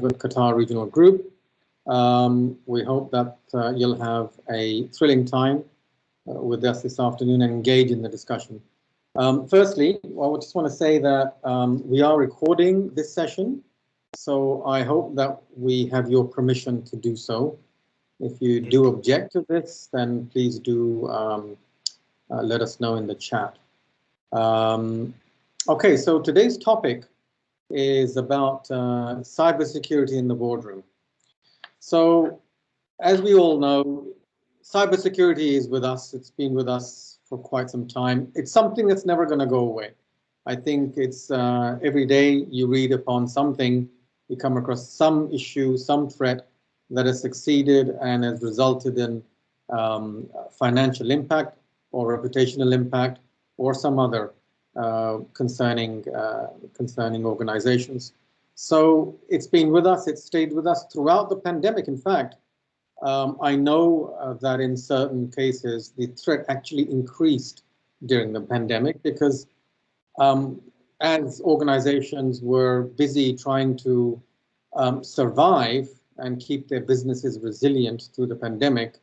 with Qatar Regional Group. We hope that you'll have a thrilling time with us this afternoon and engage in the discussion. Firstly, I just want to say that we are recording this session, so I hope that we have your permission to do so. If you do object to this, then please do let us know in the chat. Okay, so today's topic is about cybersecurity in the boardroom. So, as we all know, cybersecurity is with us. It's been with us for quite some time. It's something that's never going to go away. I think it's every day you read upon something, you come across some issue, some threat that has succeeded and has resulted in financial impact or reputational impact or some other concerning organizations. So it's been with us, it's stayed with us throughout the pandemic. In fact, I know that in certain cases, the threat actually increased during the pandemic because as organizations were busy trying to survive and keep their businesses resilient through the pandemic,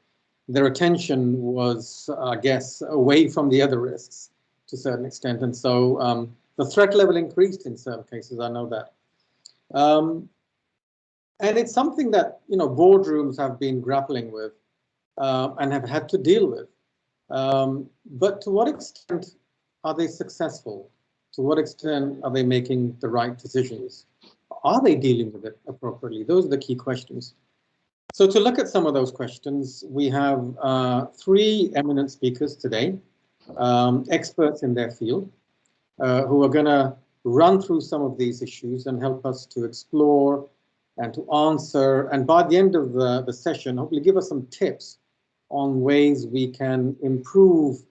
their attention was, I guess, away from the other risks to a certain extent. And so the threat level increased in certain cases, I know that. And it's something that, you know, boardrooms have been grappling with and have had to deal with. But to what extent are they successful? To what extent are they making the right decisions? Are they dealing with it appropriately? Those are the key questions. So to look at some of those questions, we have three eminent speakers today, experts in their field, who are going to run through some of these issues and help us to explore and to answer. And by the end of the session, hopefully give us some tips on ways we can improve,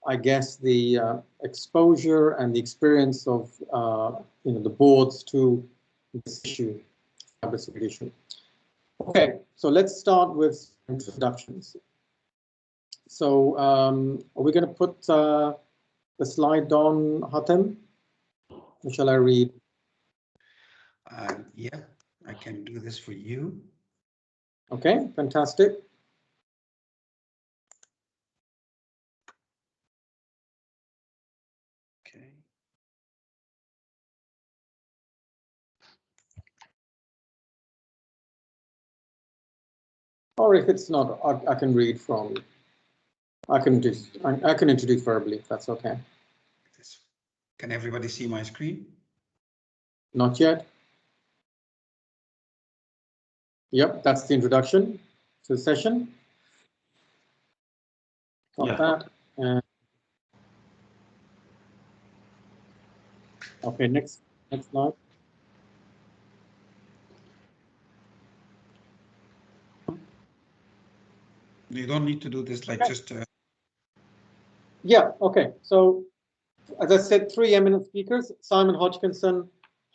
I guess, the exposure and the experience of the boards to this issue, cybersecurity issue. Okay, so let's start with introductions. So are we going to put the slide on, Hatem? Or shall I read? Yeah, I can do this for you. Okay, fantastic. Okay. Or if it's not, I can read from. I can introduce verbally, if that's okay. Can everybody see my screen? Not yet. Yep, that's the introduction to the session. Got Yeah. that. And okay, next slide. You don't need to do this like just. Yeah. Okay. So, as I said, three eminent speakers: Simon Hodgkinson,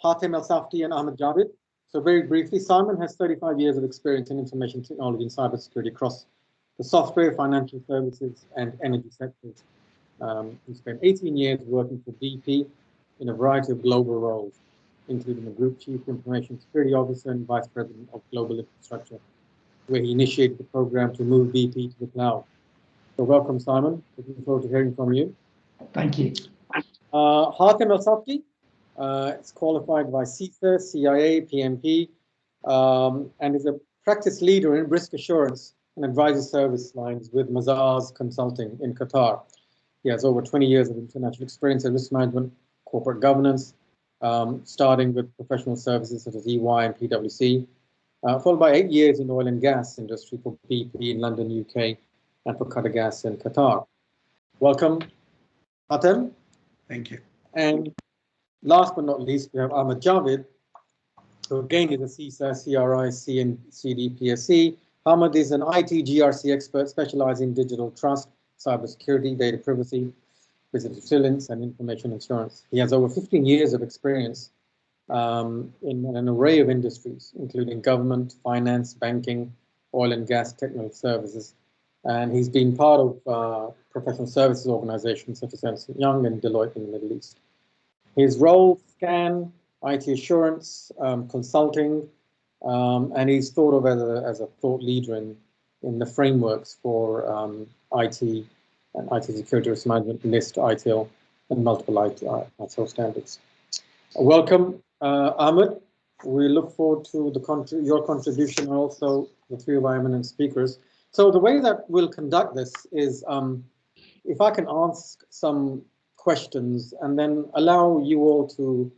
Hatem El-Safty, and Ahmed Javid. So, very briefly, Simon has 35 years of experience in information technology and cybersecurity across the software, financial services, and energy sectors. He spent 18 years working for BP in a variety of global roles, including the Group Chief Information Security Officer and Vice President of Global Infrastructure, where he initiated the program to move BP to the cloud. So welcome, Simon. Looking forward to hearing from you. Thank you. Hatem El-Safty is qualified by CISA, CIA, PMP, and is a practice leader in risk assurance and advisory service lines with Mazars Consulting in Qatar. He has over 20 years of international experience in risk management, corporate governance, starting with professional services such as EY and PwC, followed by 8 years in oil and gas industry for BP in London, UK, and for Qatar Gas in Qatar. Welcome, Hatem. Thank you. And last but not least, we have Ahmed Javid, who again is a CISA, CRI, and CDPSC. Ahmed is an IT GRC expert specializing in digital trust, cybersecurity, data privacy, business resilience, and information insurance. He has over 15 years of experience in an array of industries, including government, finance, banking, oil and gas technical services. And he's been part of professional services organizations such as Ernst & Young and Deloitte in the Middle East. His roles scan IT assurance, consulting, and he's thought of as a thought leader in the frameworks for IT and IT security risk management, NIST, ITIL, and multiple ITIL standards. Welcome, Ahmed. We look forward to your contribution and also the three of our eminent speakers. So the way that we'll conduct this is if I can ask some questions and then allow you all to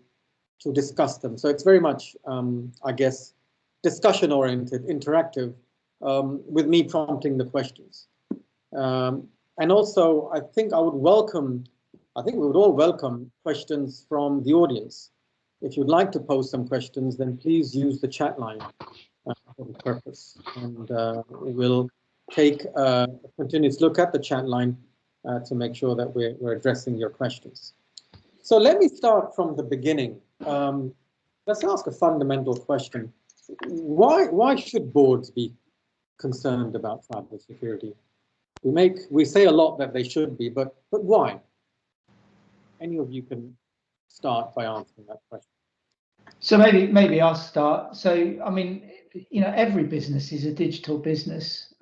discuss them. So it's very much, I guess, discussion-oriented, interactive, with me prompting the questions. And also, I think we would all welcome questions from the audience. If you'd like to post some questions, then please use the chat line for the purpose. And we'll take a continuous look at the chat line to make sure that we're addressing your questions. So let me start from the beginning. Let's ask a fundamental question. Why should boards be concerned about cybersecurity? We say a lot that they should be, but why? Any of you can start by answering that question. So maybe I'll start. So I mean, every business is a digital business.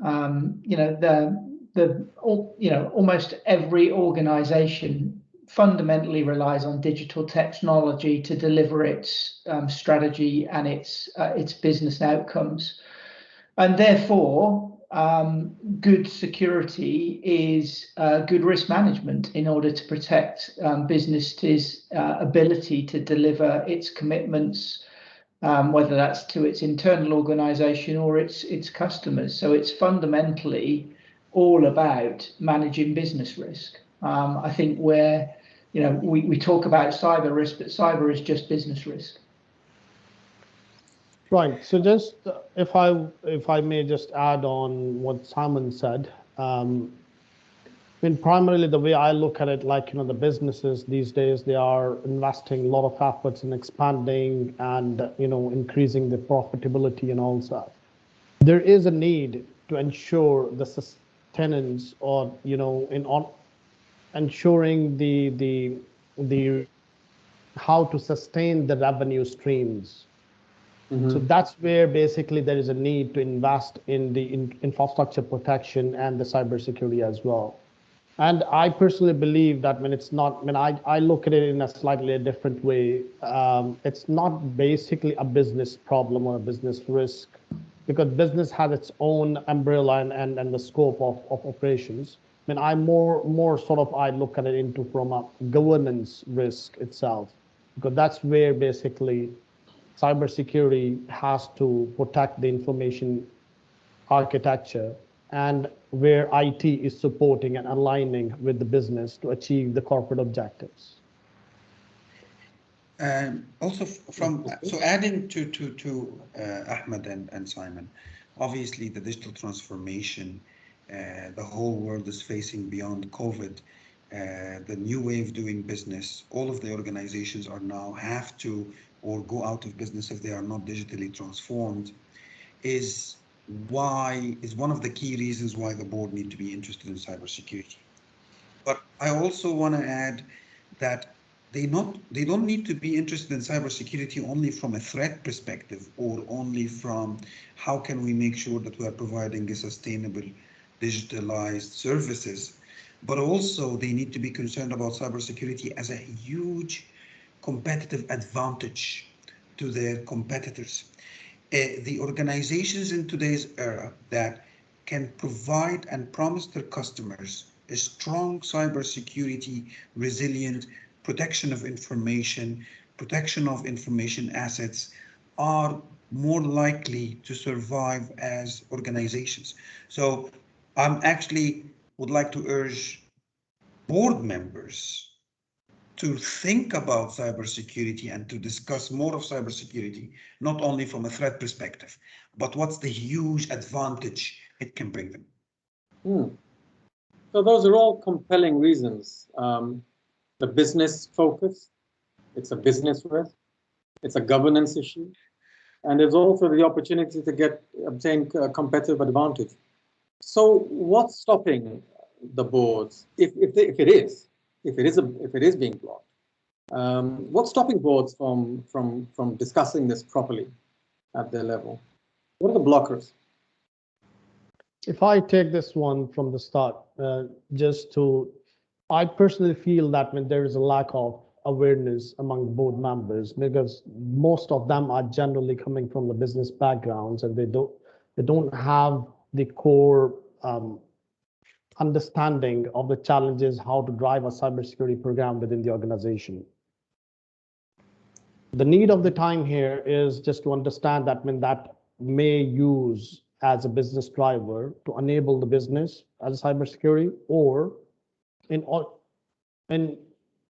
Almost every organization fundamentally relies on digital technology to deliver its strategy and its business outcomes, and therefore good security is good risk management in order to protect businesses' ability to deliver its commitments, whether that's to its internal organization or its customers. So it's fundamentally all about managing business risk. I think we talk about cyber risk, but cyber is just business risk. Right. So just if I may just add on what Simon said, primarily the way I look at it, the businesses these days, they are investing a lot of efforts in expanding and increasing the profitability and all that. There is a need to ensure the sustenance or ensuring the how to sustain the revenue streams. Mm-hmm. So that's where basically there is a need to invest in the infrastructure protection and the cybersecurity as well. And I personally believe that I look at it in a slightly different way. It's not basically a business problem or a business risk, because business has its own umbrella and the scope of operations. I look at it from a governance risk itself, because that's where basically cybersecurity has to protect the information architecture, and where IT is supporting and aligning with the business to achieve the corporate objectives. Also, adding to Ahmed and Simon, obviously the digital transformation the whole world is facing beyond COVID, the new way of doing business, all of the organizations are now have to or go out of business if they are not digitally transformed, is one of the key reasons why the board need to be interested in cybersecurity. But I also want to add that they don't need to be interested in cybersecurity only from a threat perspective or only from how can we make sure that we are providing a sustainable digitalized services, but also they need to be concerned about cybersecurity as a huge competitive advantage to their competitors. The organizations in today's era that can provide and promise their customers a strong cybersecurity, resilient protection of information assets are more likely to survive as organizations. So I'm actually would like to urge board members to think about cybersecurity and to discuss more of cybersecurity, not only from a threat perspective, but what's the huge advantage it can bring them. So those are all compelling reasons. The business focus, it's a business risk, it's a governance issue, and there's also the opportunity to obtain a competitive advantage. So what's stopping the boards, if it is being blocked? What's stopping boards from discussing this properly at their level? What are the blockers? If I take this one from the start, I personally feel that when there is a lack of awareness among board members, because most of them are generally coming from the business backgrounds and they don't have the core understanding of the challenges, how to drive a cybersecurity program within the organization. The need of the time here is just to understand that when that may use as a business driver to enable the business as a cybersecurity, or in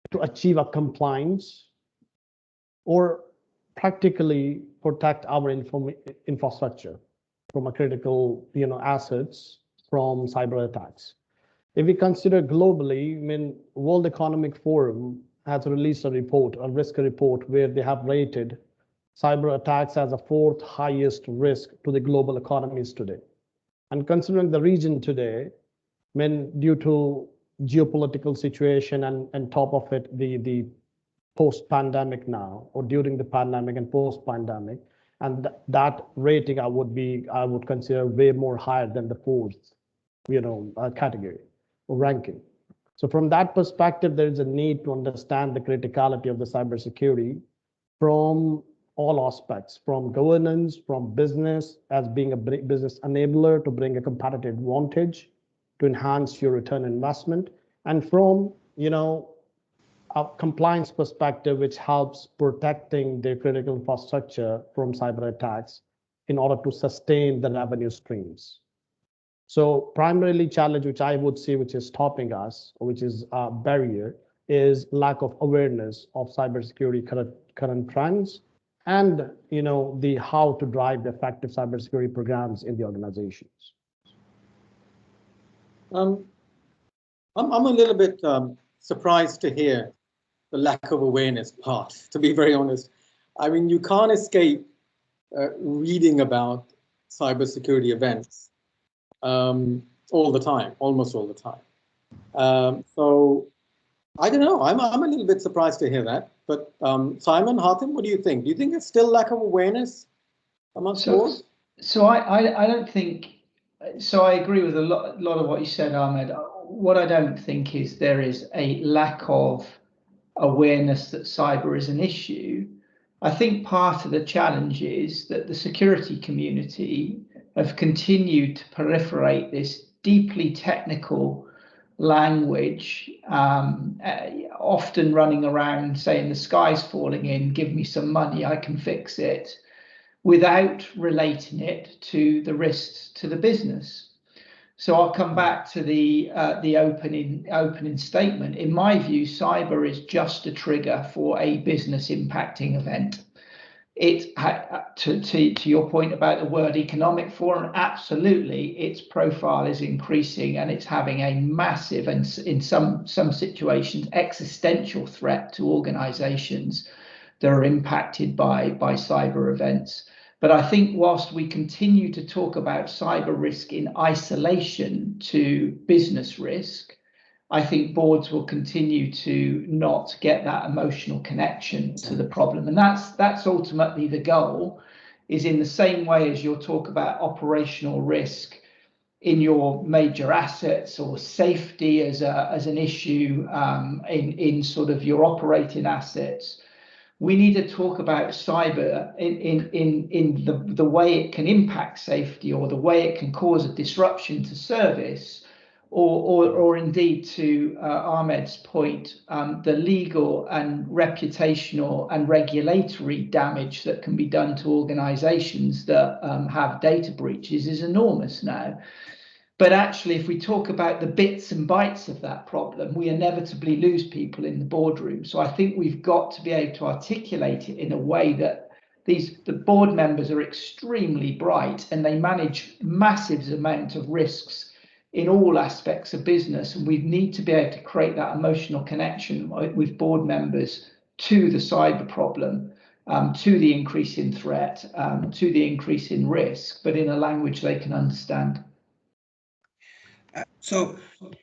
to achieve a compliance, or practically protect our infrastructure from a critical assets from cyber attacks. If we consider globally, I mean, World Economic Forum has released a risk report, where they have rated cyber attacks as the 4th highest risk to the global economies today. And considering the region today, when due to geopolitical situation and top of it, the post-pandemic now, or during the pandemic and post-pandemic, and that rating I would consider way more higher than the 4th, category or ranking. So from that perspective, there is a need to understand the criticality of the cybersecurity from all aspects, from governance, from business as being a business enabler to bring a competitive advantage, to enhance your return on investment, and from a compliance perspective, which helps protecting their critical infrastructure from cyber attacks in order to sustain the revenue streams. So primarily challenge, which I would say, which is stopping us, or which is a barrier, is lack of awareness of cybersecurity current trends, and the how to drive the effective cybersecurity programs in the organizations. I'm a little bit surprised to hear the lack of awareness part, to be very honest. I mean, you can't escape reading about cybersecurity events all the time, almost all the time. So I don't know, I'm a little bit surprised to hear that. But Simon, Hatem, what do you think? Do you think it's still lack of awareness amongst boards? So I don't think, so I agree with a lot of what you said, Ahmed. What I don't think is there is a lack of awareness that cyber is an issue. I think part of the challenge is that the security community have continued to proliferate this deeply technical language, often running around saying the sky's falling in, give me some money, I can fix it, without relating it to the risks to the business. So I'll come back to the opening statement. In my view, cyber is just a trigger for a business impacting event. It to your point about the World Economic Forum, absolutely, its profile is increasing, and it's having a massive and in some situations existential threat to organizations that are impacted by cyber events. But I think whilst we continue to talk about cyber risk in isolation to business risk, I think boards will continue to not get that emotional connection to the problem. And that's ultimately the goal, is in the same way as you'll talk about operational risk in your major assets, or safety as an issue in sort of your operating assets. We need to talk about cyber in the way it can impact safety, or the way it can cause a disruption to service, or indeed, to Ahmed's point, the legal and reputational and regulatory damage that can be done to organizations that have data breaches is enormous now. But actually, if we talk about the bits and bytes of that problem, we inevitably lose people in the boardroom. So I think we've got to be able to articulate it in a way that the board members are extremely bright, and they manage massive amounts of risks in all aspects of business. And we need to be able to create that emotional connection with board members to the cyber problem, to the increase in threat, to the increase in risk, but in a language they can understand. So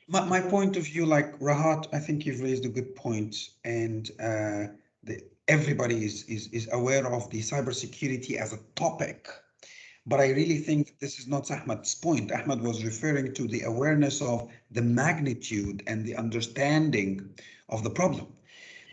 my point of view, like Rahat, I think you've raised a good point, and everybody is aware of the cybersecurity as a topic. But I really think this is not Ahmad's point. Ahmad was referring to the awareness of the magnitude and the understanding of the problem.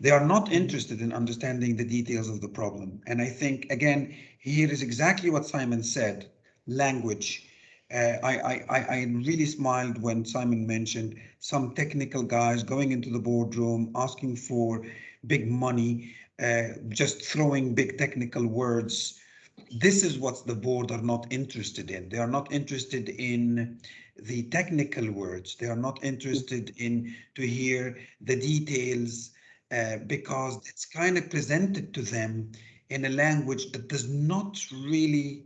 They are not interested in understanding the details of the problem. And I think, again, here is exactly what Simon said, language. I really smiled when Simon mentioned some technical guys going into the boardroom, asking for big money, just throwing big technical words. This is what the board are not interested in. They are not interested in the technical words. They are not interested in to hear the details because it's kind of presented to them in a language that does not really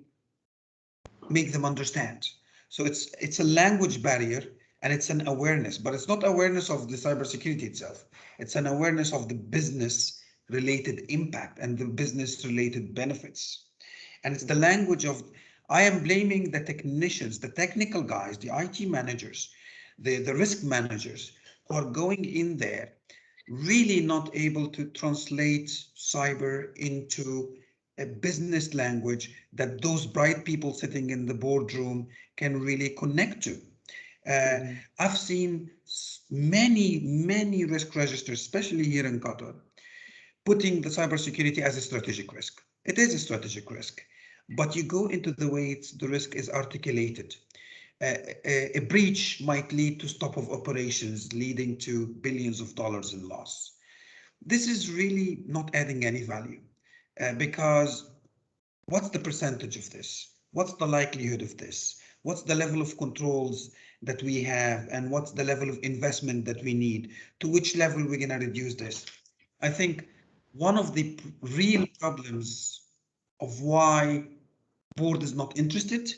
make them understand. So it's a language barrier and it's an awareness, but it's not awareness of the cybersecurity itself. It's an awareness of the business related impact and the business related benefits. And it's the language of, I am blaming the technicians, the technical guys, the IT managers, the risk managers who are going in there, really not able to translate cyber into a business language that those bright people sitting in the boardroom can really connect to. I've seen many risk registers, especially here in Qatar, putting the cybersecurity as a strategic risk. It is a strategic risk, but you go into the way the risk is articulated. A breach might lead to stop of operations, leading to billions of dollars in loss. This is really not adding any value because what's the percentage of this? What's the likelihood of this? What's the level of controls that we have? And what's the level of investment that we need? To which level we're going to reduce this? I think one of the real problems of why board is not interested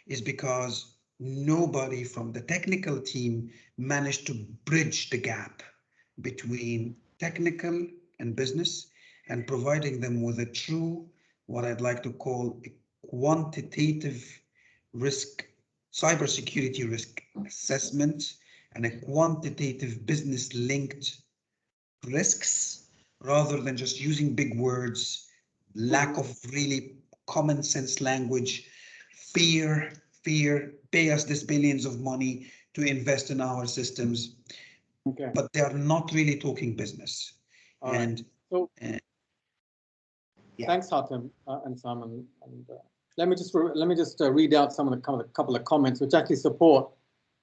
is because nobody from the technical team managed to bridge the gap between technical and business and providing them with a true, what I'd like to call a quantitative risk, cybersecurity risk assessment and a quantitative business linked risks rather than just using big words, lack of really common sense language, fear, pay us this billions of money to invest in our systems. Okay. But they are not really talking business. All right. So thanks, Hatem and Simon. And let me just read out some of the couple of comments which actually support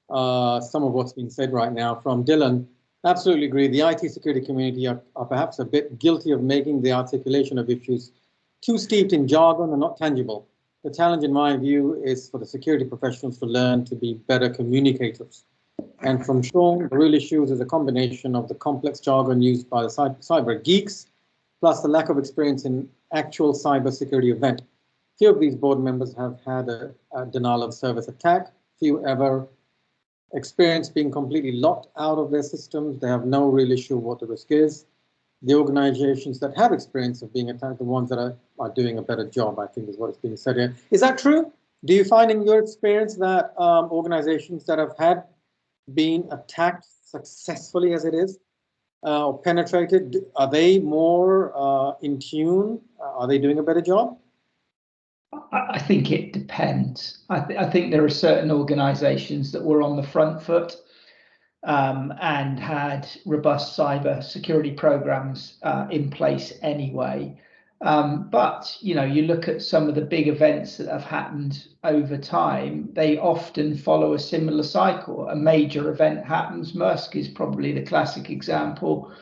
some of what's being said right now from Dylan. Absolutely agree. The IT security community are perhaps a bit guilty of making the articulation of issues too steeped in jargon and not tangible. The challenge, in my view, is for the security professionals to learn to be better communicators. And from Sean, the real issue is a combination of the complex jargon used by the cyber geeks, plus the lack of experience in actual cybersecurity event. Few of these board members have had a denial of service attack. Few ever experienced being completely locked out of their systems. They have no real issue what the risk is. The organizations that have experience of being attacked, the ones that are doing a better job, I think is what is being said here. Is that true? Do you find in your experience that organizations that have been attacked successfully as it is, or penetrated, are they more in tune? Are they doing a better job? I think it depends. I think there are certain organizations that were on the front foot and had robust cyber security programs in place anyway. But, you know, you look at some of the big events that have happened over time, they often follow a similar cycle. A major event happens. Maersk is probably the classic example.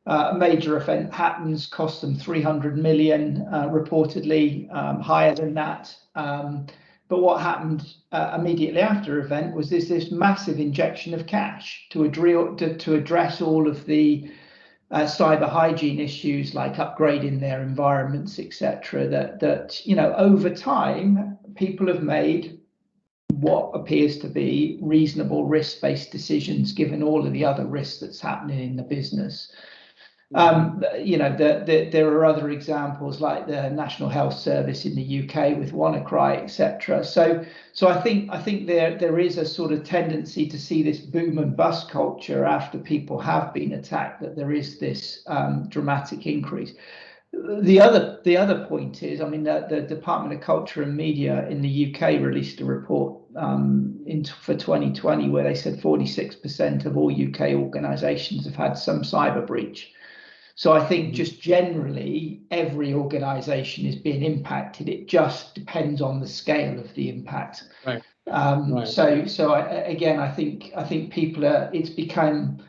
A major event happens, cost them 300 million, reportedly higher than that. But what happened immediately after event was this massive injection of cash to address all of the cyber hygiene issues like upgrading their environments, etc. That you know, over time, people have made what appears to be reasonable risk-based decisions given all of the other risks that's happening in the business. You know, there are other examples like the National Health Service in the UK with WannaCry, etc. So I think there is a sort of tendency to see this boom and bust culture after people have been attacked, that there is this dramatic increase. The other point is, I mean, the Department of Culture and Media in the UK released a report for 2020 where they said 46% of all UK organisations have had some cyber breach. So I think just generally every organisation is being impacted. It just depends on the scale of the impact. Right. So I think people it's become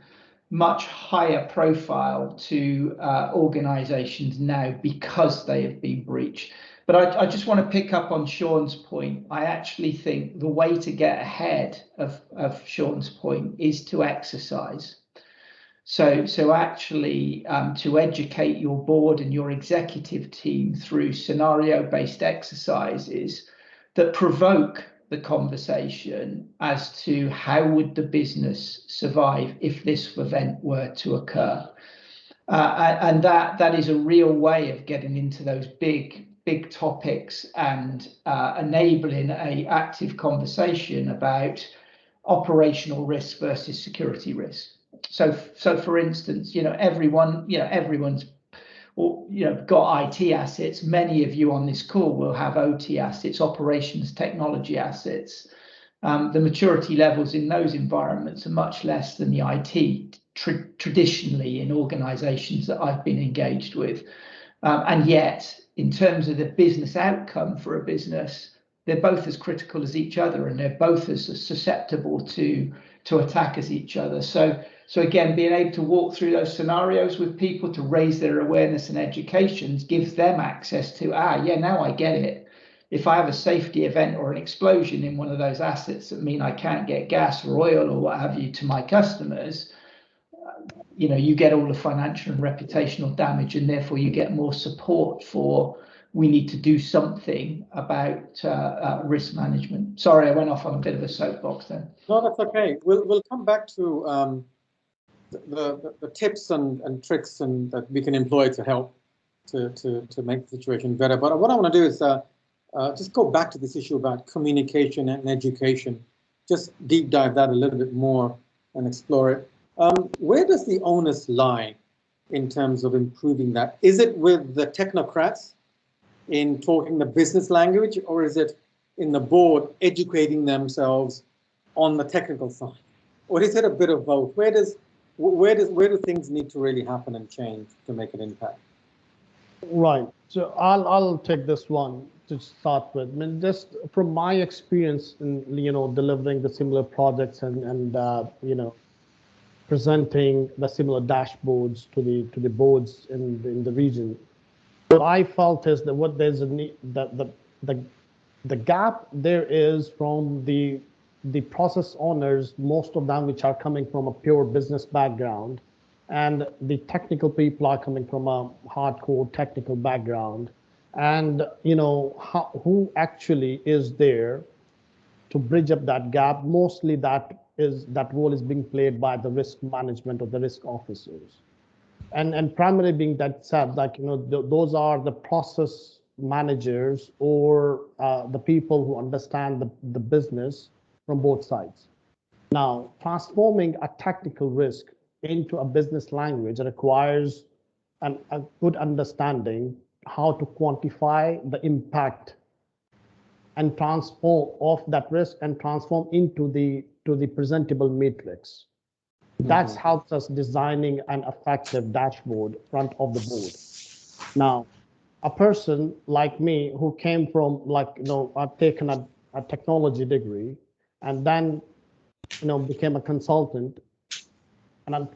much higher profile to organisations now because they have been breached. But I just want to pick up on Sean's point. I actually think the way to get ahead of Sean's point is to exercise. So actually to educate your board and your executive team through scenario-based exercises that provoke the conversation as to how would the business survive if this event were to occur. And that is a real way of getting into those big topics and enabling an active conversation about operational risk versus security risk. So for instance, everyone's got IT assets. Many of you on this call will have OT assets, operations technology assets. The maturity levels in those environments are much less than the IT traditionally in organizations that I've been engaged with. And yet, in terms of the business outcome for a business, they're both as critical as each other, and they're both as susceptible to attack as each other. So again, being able to walk through those scenarios with people to raise their awareness and education gives them access to, now I get it. If I have a safety event or an explosion in one of those assets that mean I can't get gas or oil or what have you to my customers, you get all the financial and reputational damage, and therefore you get more support for we need to do something about risk management. Sorry, I went off on a bit of a soapbox then. No, that's okay. We'll come back to the tips and tricks that we can employ to help to make the situation better. But what I want to do is just go back to this issue about communication and education. Just deep dive that a little bit more and explore it. Where does the onus lie in terms of improving that? Is it with the technocrats in talking the business language, or is it in the board educating themselves on the technical side? Or is it a bit of both? Where do things need to really happen and change to make an impact? Right. So I'll take this one to start with. I mean, just from my experience in delivering the similar projects and presenting the similar dashboards to the boards in the region, what I felt is that what there's a need, the gap there is from the process owners, most of them which are coming from a pure business background, and the technical people are coming from a hardcore technical background, and who actually is there to bridge up that gap. Mostly that role is being played by the risk management or the risk officers. And primarily being that said, those are the process managers or the people who understand the business from both sides. Now, transforming a technical risk into a business language requires a good understanding how to quantify the impact and transform of that risk and transform into the presentable matrix. That's helps us designing an effective dashboard front of the board. Now, a person like me who came from I've taken a technology degree and then became a consultant, and I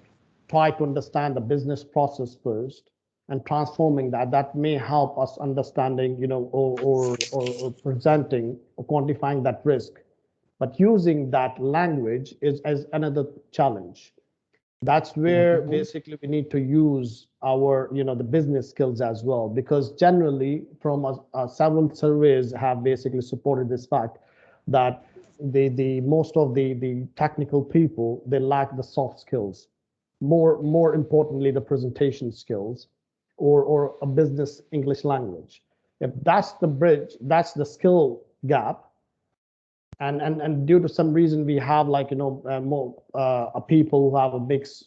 try to understand the business process first and transforming that may help us understanding or presenting or quantifying that risk. But using that language is as another challenge. That's where basically we need to use our the business skills as well, because generally from several surveys have basically supported this fact that the most of the technical people, they lack the soft skills, more importantly the presentation skills or a business English language. If that's the bridge, that's the skill gap, and due to some reason we have more people who have a mix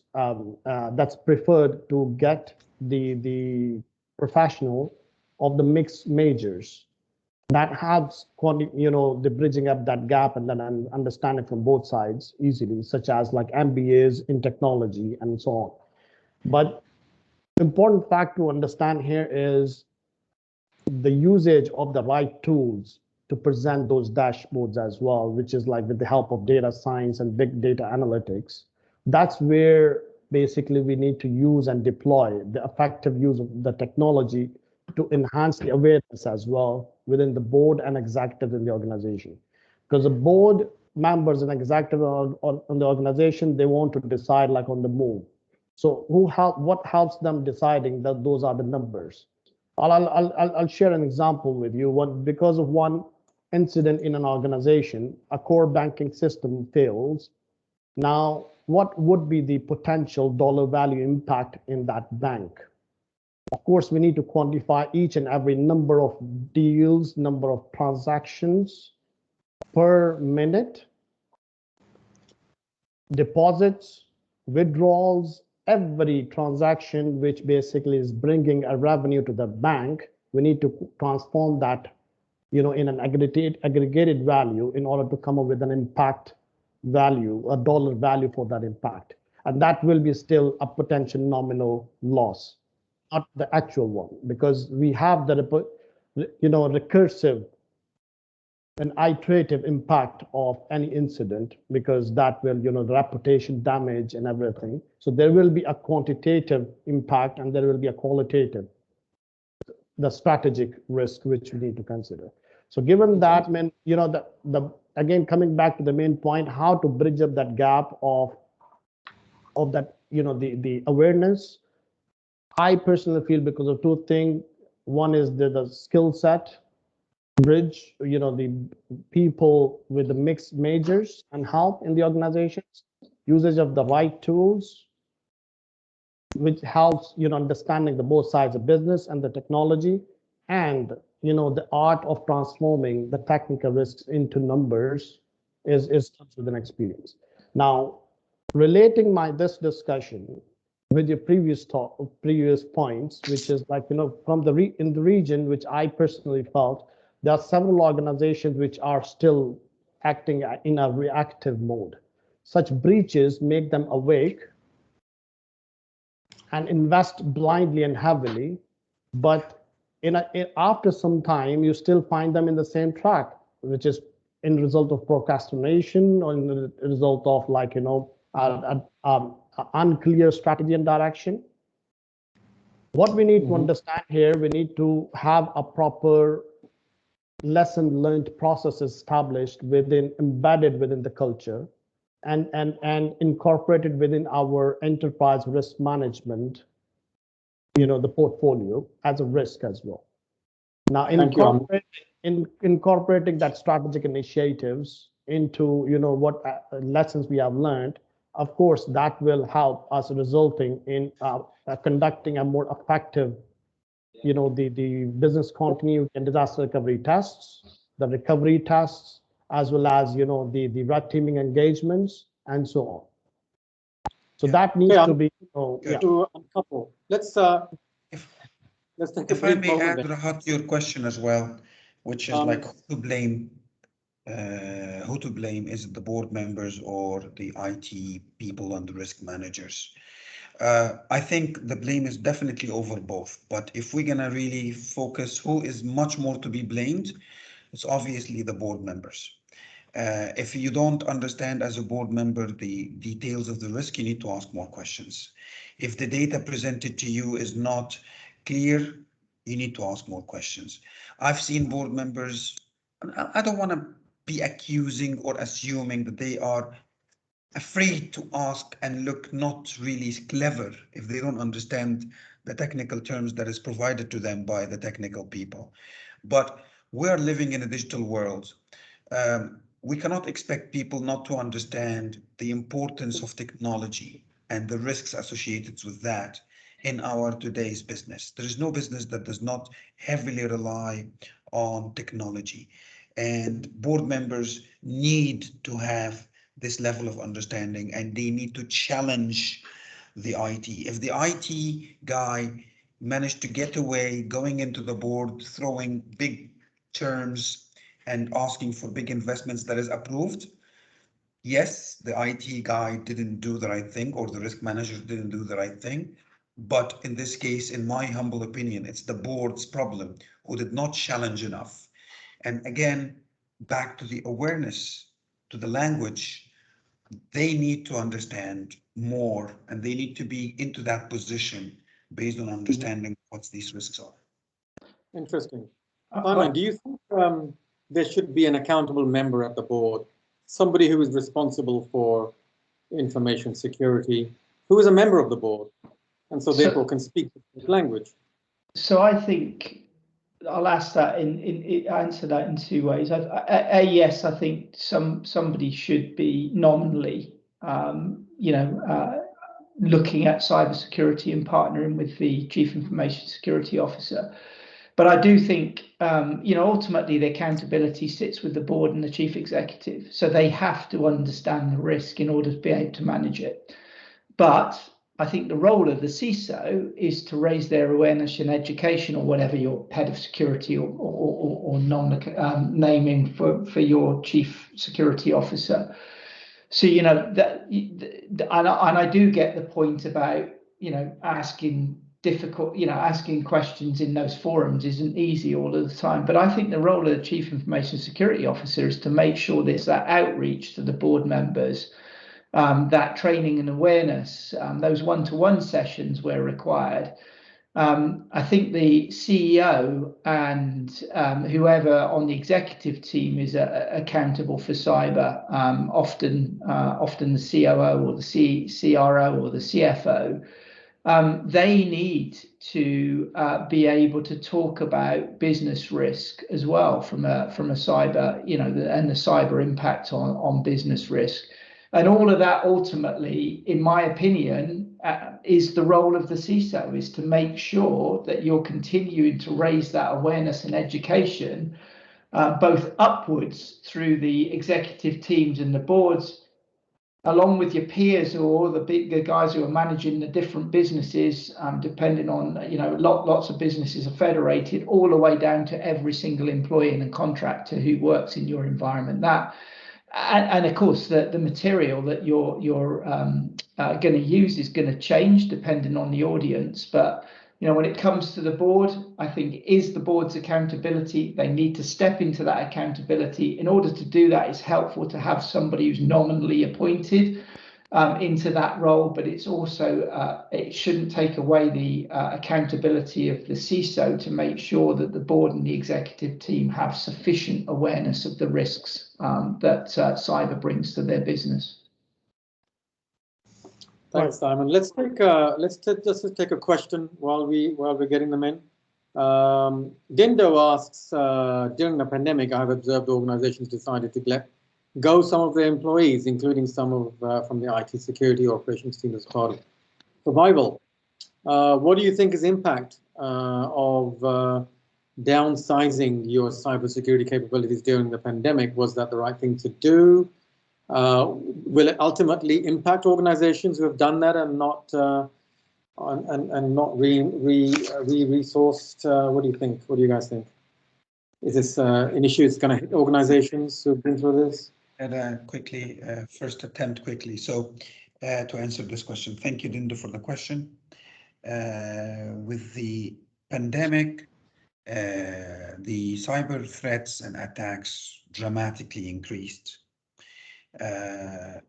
that's preferred to get the professional of the mixed majors that helps, the bridging up that gap and then understanding from both sides easily, such as like MBAs in technology and so on. But important fact to understand here is the usage of the right tools to present those dashboards as well, which is like with the help of data science and big data analytics. That's where basically we need to use and deploy the effective use of the technology to enhance the awareness as well within the board and executive in the organization. Because the board members and executive on the organization, they want to decide like on the move. So what helps them deciding that those are the numbers? I'll share an example with you. Because of one incident in an organization, a core banking system fails. Now, what would be the potential dollar value impact in that bank? Of course, we need to quantify each and every number of deals, number of transactions per minute, deposits, withdrawals, every transaction which basically is bringing a revenue to the bank. We need to transform that, in an aggregated value in order to come up with an impact value, a dollar value for that impact. And that will be still a potential nominal loss, not the actual one, because we have the, recursive and iterative impact of any incident, because that will, the reputation damage and everything. So there will be a quantitative impact and there will be a qualitative, the strategic risk which we need to consider. So given that, again, coming back to the main point, how to bridge up that gap of that, the awareness. I personally feel because of two things. One is the skill set bridge, the people with the mixed majors and help in the organizations, usage of the right tools, which helps, understanding the both sides of business and the technology, and, the art of transforming the technical risks into numbers is comes with an experience. Now, relating this discussion with your previous points, which is like, from in the region, which I personally felt, there are several organizations which are still acting in a reactive mode. Such breaches make them awake and invest blindly and heavily, but after some time, you still find them in the same track, which is in result of procrastination or in the result of like, unclear strategy and direction. What we need to understand here, we need to have a proper lesson learned process established embedded within the culture and incorporated within our enterprise risk management, the portfolio as a risk as well. Now, incorporating that strategic initiatives into, what lessons we have learned, of course, that will help us resulting in conducting a more effective, the business continuity and disaster recovery tests, the recovery tests, as well as, the red teaming engagements and so on. So that needs to be, to uncouple. Let's take if I may add, Rahat, your question as well, which is like who to blame. Is it the board members or the IT people and the risk managers? I think the blame is definitely over both. But if we're gonna really focus who is much more to be blamed, it's obviously the board members. If you don't understand as a board member the details of the risk, you need to ask more questions. If the data presented to you is not clear, you need to ask more questions. I've seen board members, I don't want to be accusing or assuming that they are afraid to ask and look not really clever if they don't understand the technical terms that is provided to them by the technical people. But we are living in a digital world. We cannot expect people not to understand the importance of technology and the risks associated with that in our today's business. There is no business that does not heavily rely on technology, and board members need to have this level of understanding, and they need to challenge the IT. If the IT guy managed to get away going into the board, throwing big terms and asking for big investments that is approved. Yes, the IT guy didn't do the right thing, or the risk manager didn't do the right thing. But in this case, in my humble opinion, it's the board's problem who did not challenge enough. And again, back to the awareness, to the language, they need to understand more, and they need to be into that position based on understanding what these risks are. Interesting. Simon, do you think there should be an accountable member at the board, somebody who is responsible for information security, who is a member of the board, and so therefore can speak the language? So I think I'll ask that answer that in two ways. Yes, I think somebody should be nominally, looking at cybersecurity and partnering with the Chief Information Security Officer. But I do think, ultimately the accountability sits with the board and the chief executive. So they have to understand the risk in order to be able to manage it. But I think the role of the CISO is to raise their awareness and education, or whatever your head of security or naming for your chief security officer. So, that, and I do get the point about, asking asking questions in those forums isn't easy all of the time. But I think the role of the Chief Information Security Officer is to make sure there's that outreach to the board members, that training and awareness, those one-to-one sessions where required. I think the CEO and whoever on the executive team is accountable for cyber, often the COO or the CRO or the CFO. They need to be able to talk about business risk as well from a cyber, and the cyber impact on business risk. And all of that ultimately, in my opinion, is the role of the CISO, is to make sure that you're continuing to raise that awareness and education, both upwards through the executive teams and the boards, along with your peers or the bigger guys who are managing the different businesses, depending on, lots of businesses are federated, all the way down to every single employee and contractor who works in your environment. And of course, the material that you're going to use is going to change depending on the audience. But when it comes to the board, I think it is the board's accountability. They need to step into that accountability. In order to do that, it's helpful to have somebody who's nominally appointed into that role, but it's also it shouldn't take away the accountability of the CISO to make sure that the board and the executive team have sufficient awareness of the risks that cyber brings to their business. Thanks, Simon. Let's just take a question while we're getting them in. Dindo asks, during the pandemic, I have observed organizations decided to let go some of their employees, including some from the IT security operations team as part of survival. What do you think is impact of downsizing your cybersecurity capabilities during the pandemic? Was that the right thing to do? Will it ultimately impact organizations who have done that and not re-resourced? What do you think? What do you guys think? Is this an issue that's going to hit organizations who've been through this? And quickly, first attempt quickly. So to answer this question, thank you, Dindo, for the question. With the pandemic, the cyber threats and attacks dramatically increased. The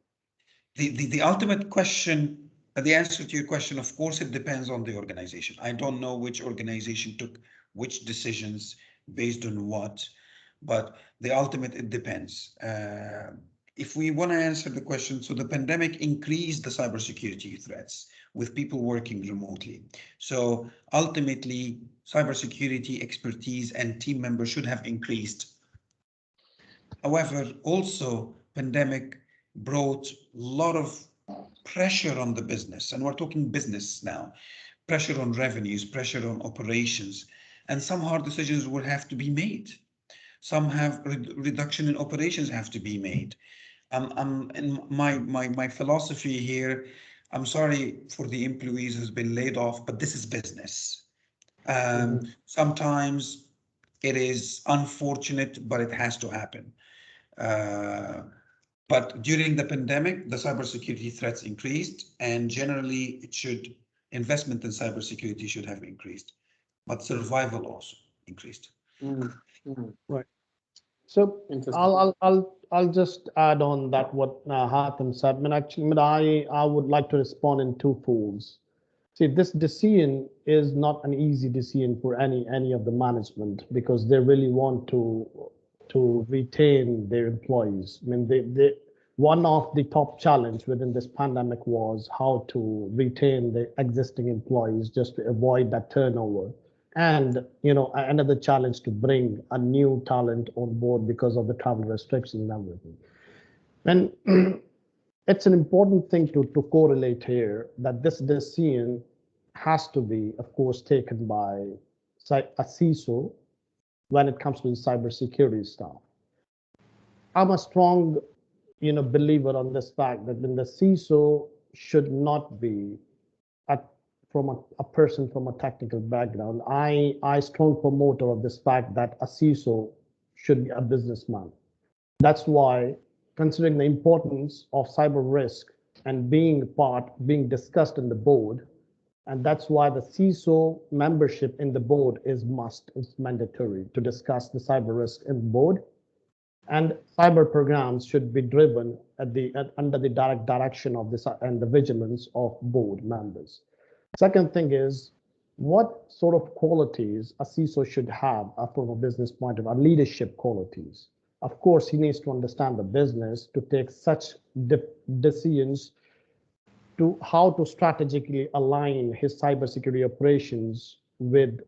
ultimate question, the answer to your question, of course, it depends on the organization. I don't know which organization took which decisions based on what, but the ultimate, it depends. If we want to answer the question, so the pandemic increased the cybersecurity threats with people working remotely. So ultimately, cybersecurity expertise and team members should have increased. However, also pandemic brought a lot of pressure on the business, and we're talking business now, pressure on revenues, pressure on operations, and some hard decisions will have to be made. Some have reduction in operations have to be made. And my philosophy here, I'm sorry for the employees who's been laid off, but this is business. Sometimes it is unfortunate, but it has to happen. But during the pandemic, the cybersecurity threats increased, and generally investment in cybersecurity should have increased, but survival also increased. Right. So I'll just add on that what Hatem said. I mean, actually, I would like to respond in two folds. See, this decision is not an easy decision for any of the management, because they really want to retain their employees. I mean, one of the top challenge within this pandemic was how to retain the existing employees just to avoid that turnover. And, another challenge to bring a new talent on board because of the travel restrictions and everything. And it's an important thing to correlate here, that this decision has to be, of course, taken by a CISO when it comes to the cybersecurity stuff. I'm a strong, believer on this fact that when the CISO should not be from a person from a technical background. I strong promoter of this fact that a CISO should be a businessman. That's why, considering the importance of cyber risk and being discussed in the board, and that's why the CISO membership in the board is it's mandatory to discuss the cyber risk in the board. And cyber programs should be driven under the direct direction of this and the vigilance of board members. Second thing is, what sort of qualities a CISO should have from a business point of view, leadership qualities. Of course, he needs to understand the business to take such decisions to how to strategically align his cybersecurity operations with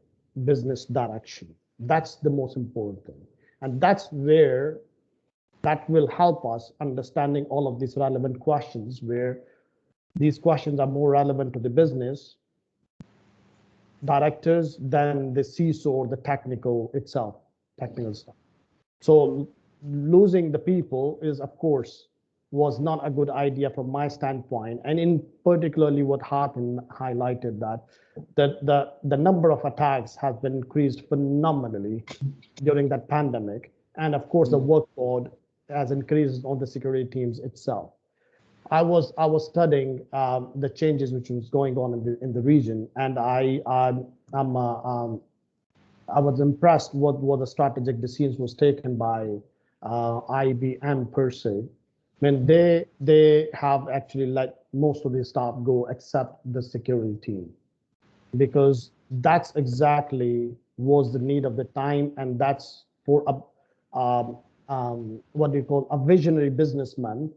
business direction. That's the most important thing. And that's where that will help us understanding all of these relevant questions, where these questions are more relevant to the business directors than the CISO or the technical stuff. So losing the people is, of course, was not a good idea from my standpoint. And in particularly what Hatem highlighted, that the number of attacks has been increased phenomenally during that pandemic. And of course, the workload has increased on the security teams itself. I was studying the changes which was going on in the region, and I was impressed what the strategic decisions was taken by IBM per se. I mean, they have actually let most of the staff go except the security team, because that's exactly was the need of the time, and that's for what do you call a visionary businessman.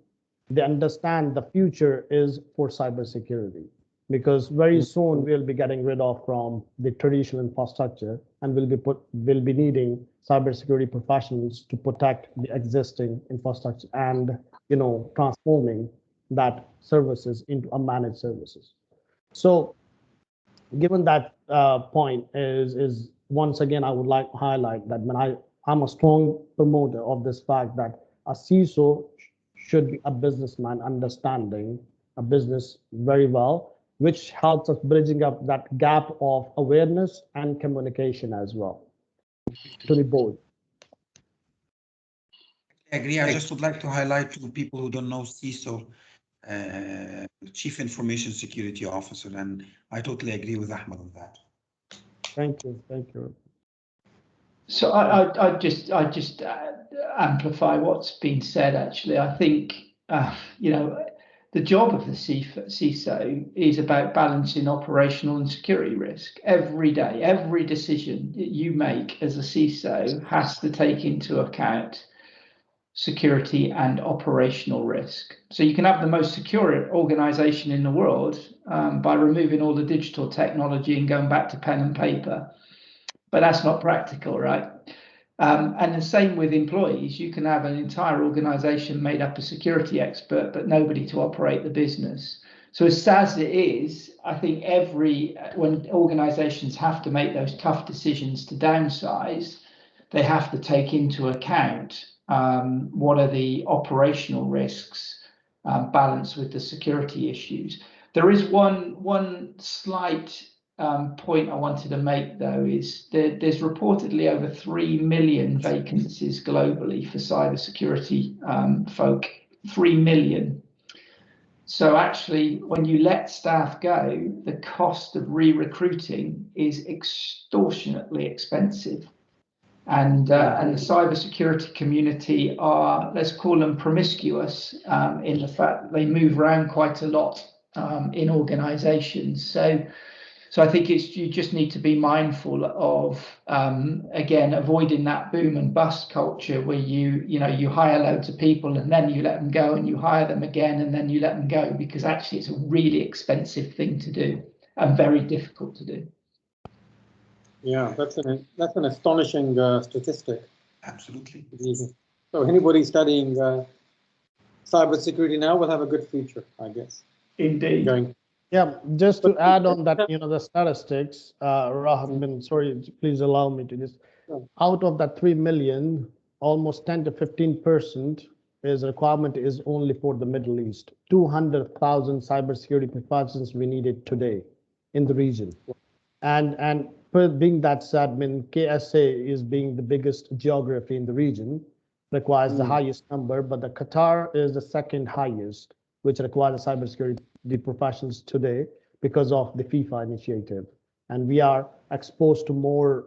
They understand the future is for cybersecurity, because very soon we'll be getting rid of from the traditional infrastructure, and we'll be needing cybersecurity professionals to protect the existing infrastructure and transforming that services into a managed services. So given that point is once again, I would like to highlight that when I'm a strong promoter of this fact that a CISO should be a businessman understanding a business very well, which helps us bridging up that gap of awareness and communication as well to the board. I agree. I just would like to highlight to people who don't know CISO, Chief Information Security Officer, and I totally agree with Ahmed on that. Thank you. So I just amplify what's been said. Actually, I think the job of the CISO is about balancing operational and security risk every day. Every decision that you make as a CISO has to take into account security and operational risk. So you can have the most secure organization in the world by removing all the digital technology and going back to pen and paper. But that's not practical, right? And the same with employees. You can have an entire organization made up of security expert, but nobody to operate the business. So as sad as it is, I think when organizations have to make those tough decisions to downsize, they have to take into account what are the operational risks balanced with the security issues. There is one slight point I wanted to make, though, is that there's reportedly over 3 million vacancies globally for cybersecurity folk. 3 million. So actually, when you let staff go, the cost of re-recruiting is extortionately expensive. And the cybersecurity community are, let's call them promiscuous, in the fact that they move around quite a lot in organizations. So I think you just need to be mindful of, again, avoiding that boom and bust culture where you hire loads of people and then you let them go, and you hire them again and then you let them go, because actually it's a really expensive thing to do and very difficult to do. Yeah, that's an astonishing statistic. Absolutely. So anybody studying cybersecurity now will have a good future, I guess. Indeed. Yeah, just to add on that, the statistics, Rahman, sorry, please allow me to just, out of that 3 million, almost 10 to 15% requirement is only for the Middle East. 200,000 cybersecurity professionals we needed today in the region. And being that said, KSA is being the biggest geography in the region, requires the highest number, but the Qatar is the second highest, which requires cybersecurity professionals today because of the FIFA initiative. And we are exposed to more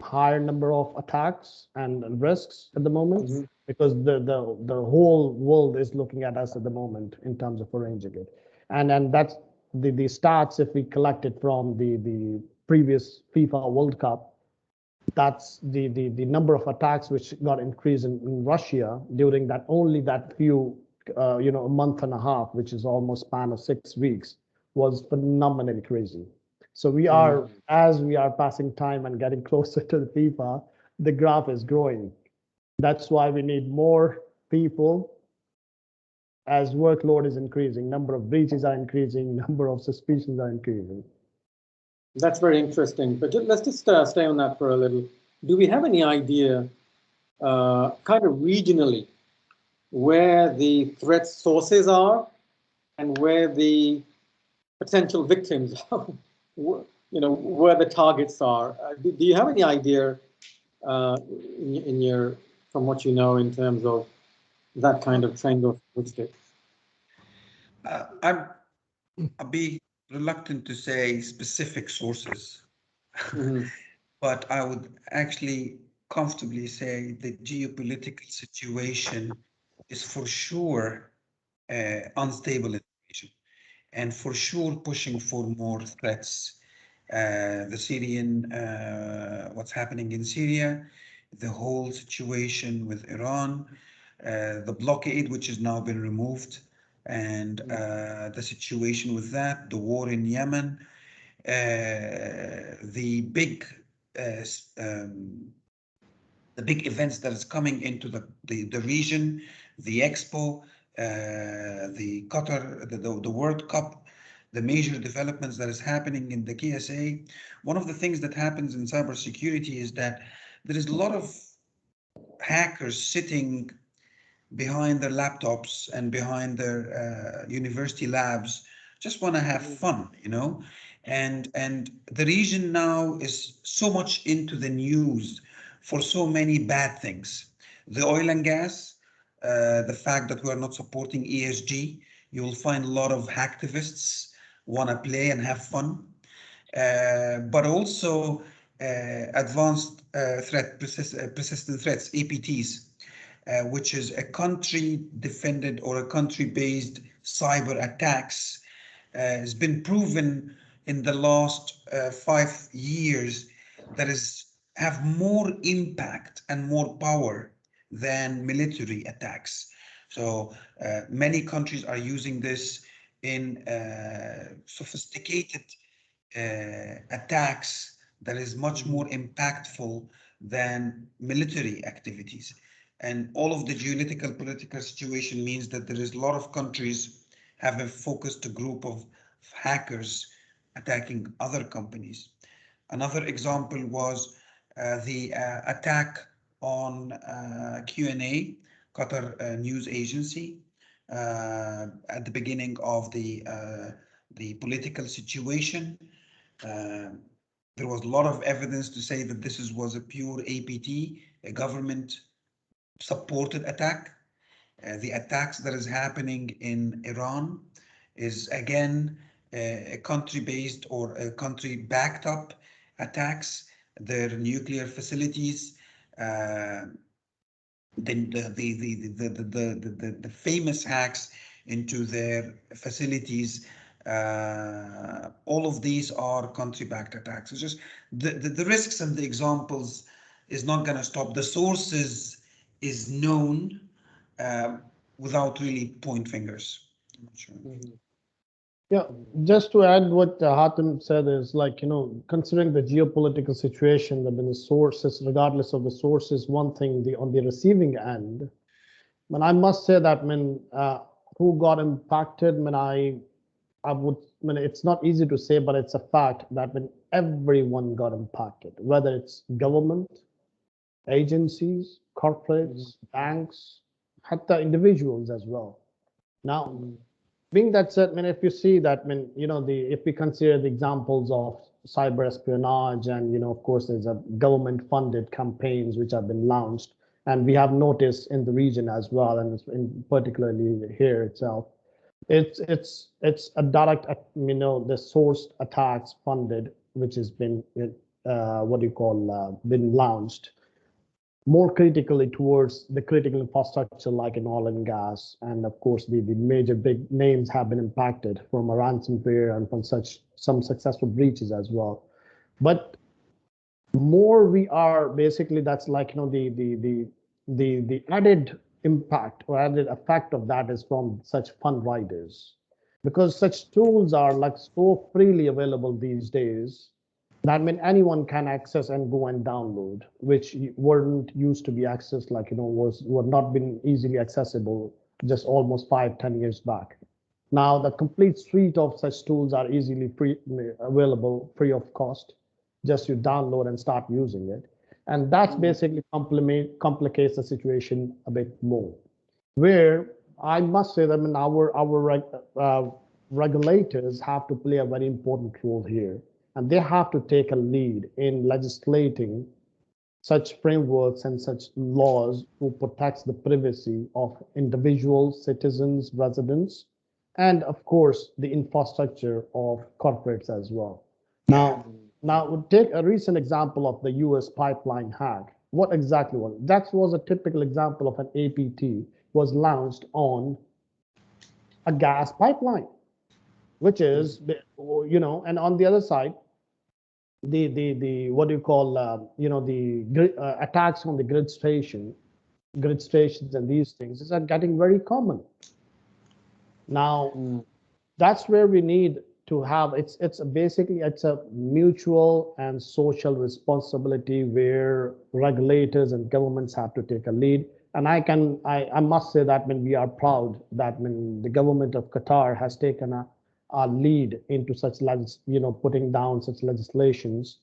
higher number of attacks and risks at the moment, because the whole world is looking at us at the moment in terms of arranging it. And that's the stats, if we collect it from the previous FIFA World Cup, that's the number of attacks which got increased in Russia during that few a month and a half, which is almost span of 6 weeks, was phenomenally crazy. So we are, as we are passing time and getting closer to the FIFA, the graph is growing. That's why we need more people as workload is increasing, number of breaches are increasing, number of suspicions are increasing. That's very interesting, but let's just stay on that for a little. Do we have any idea, kind of regionally, where the threat sources are and where the potential victims are, where the targets are? Do you have any idea from what you know in terms of that kind of trend of which I'll be reluctant to say specific sources, but I would actually comfortably say the geopolitical situation is for sure unstable in the region, and for sure pushing for more threats. The Syrian, what's happening in Syria, the whole situation with Iran, the blockade which has now been removed, and the situation with that, the war in Yemen, the big events that is coming into the region, the Expo, the Qatar, the World Cup, the major developments that is happening in the KSA. One of the things that happens in cybersecurity is that there is a lot of hackers sitting behind their laptops and behind their university labs, just want to have fun, and the region now is so much into the news for so many bad things. The oil and gas, the fact that we are not supporting ESG, you will find a lot of hacktivists want to play and have fun, but also advanced persistent threats, APTs, which is a country defended or a country-based cyber attacks, has been proven in the last 5 years that have more impact and more power than military attacks. So many countries are using this in sophisticated attacks that is much more impactful than military activities. And all of the geopolitical political situation means that there is a lot of countries have a focused group of hackers attacking other companies. Another example was the attack on Q&A, Qatar news agency, at the beginning of the political situation. There was a lot of evidence to say that this was a pure APT, a government-supported attack. The attacks that is happening in Iran is again a country-based or a country-backed up attacks. Their nuclear facilities, the famous hacks into their facilities. All of these are country-backed attacks. It's just the risks and the examples is not going to stop. The sources is known without really point fingers. I'm not sure. Yeah, just to add what Hatem said is like, considering the geopolitical situation, the sources, regardless of the sources, one thing on the receiving end, but I must say that who got impacted, it's not easy to say, but it's a fact that everyone got impacted, whether it's government, agencies, corporates, banks, hatta individuals as well. Now, being that said, if you see that, if we consider the examples of cyber espionage and, of course, there's a government-funded campaigns which have been launched, and we have noticed in the region as well, and particularly here itself, it's a direct, the sourced attacks funded, which has been, been launched more critically towards the critical infrastructure like in oil and gas. And of course, the major big names have been impacted from a ransomware and from some successful breaches as well. But more we are basically, that's like, the added impact or added effect of that is from such fund riders, because such tools are like so freely available these days that anyone can access and go and download, which weren't used to be accessed, like, were not been easily accessible just almost 5-10 years back. Now the complete suite of such tools are easily available, free of cost. Just you download and start using it. And that's basically complicates the situation a bit more. Where I must say that our regulators have to play a very important role here. And they have to take a lead in legislating such frameworks and such laws to protect the privacy of individuals, citizens, residents, and of course, the infrastructure of corporates as well. Now we'll take a recent example of the US pipeline hack. What exactly was it? That was a typical example of an APT was launched on a gas pipeline, which is, and on the other side, the what do you call the attacks on the grid stations and these things are getting very common now. That's where we need to have it's basically a mutual and social responsibility where regulators and governments have to take a lead. And I must say that we are proud that the government of Qatar has taken a lead into such, putting down such legislations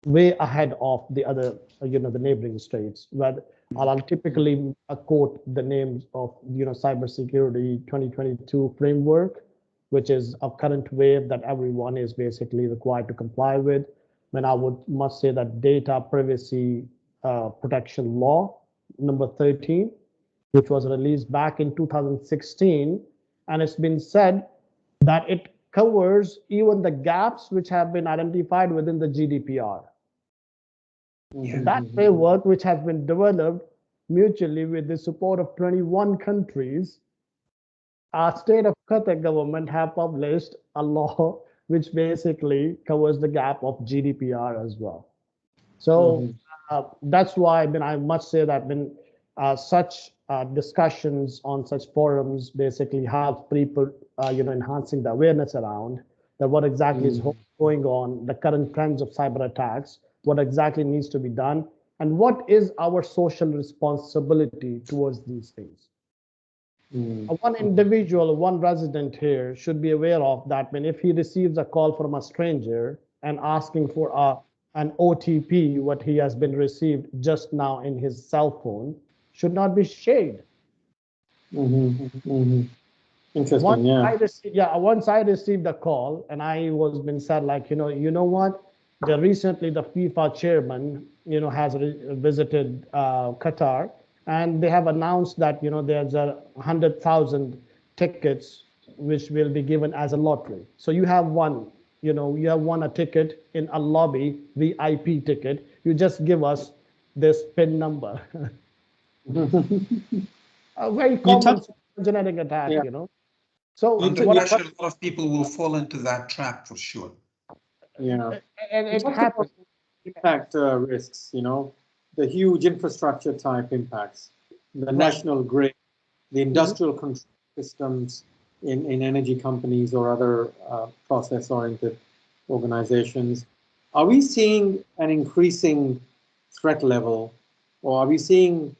way ahead of the other, the neighboring states. Where I'll typically quote the names of, cybersecurity 2022 framework, which is a current wave that everyone is basically required to comply with. Then I must say that data privacy protection law number 13, which was released back in 2016, and it's been said that it covers even the gaps which have been identified within the GDPR. That framework, which has been developed mutually with the support of 21 countries, our state of Qatar government have published a law which basically covers the gap of GDPR as well. So that's why I must say that such discussions on such forums basically help people, enhancing the awareness around that what exactly is going on, the current trends of cyber attacks, what exactly needs to be done, and what is our social responsibility towards these things. One individual, one resident here should be aware of that if he receives a call from a stranger and asking for an OTP, what he has been received just now in his cell phone, should not be shared. Interesting. Once I received a call, and I was been said like, you know what? Recently the FIFA chairman, has visited Qatar, and they have announced that there's 100,000 tickets which will be given as a lottery. So you have won a ticket in a lobby VIP ticket. You just give us this PIN number. A very common genetic attack, So under pressure, a lot of people will fall into that trap for sure. Yeah, and it happens. Impact risks, the huge infrastructure type impacts, the national grid, the industrial control systems in energy companies or other process-oriented organizations. Are we seeing an increasing threat level, or are we seeing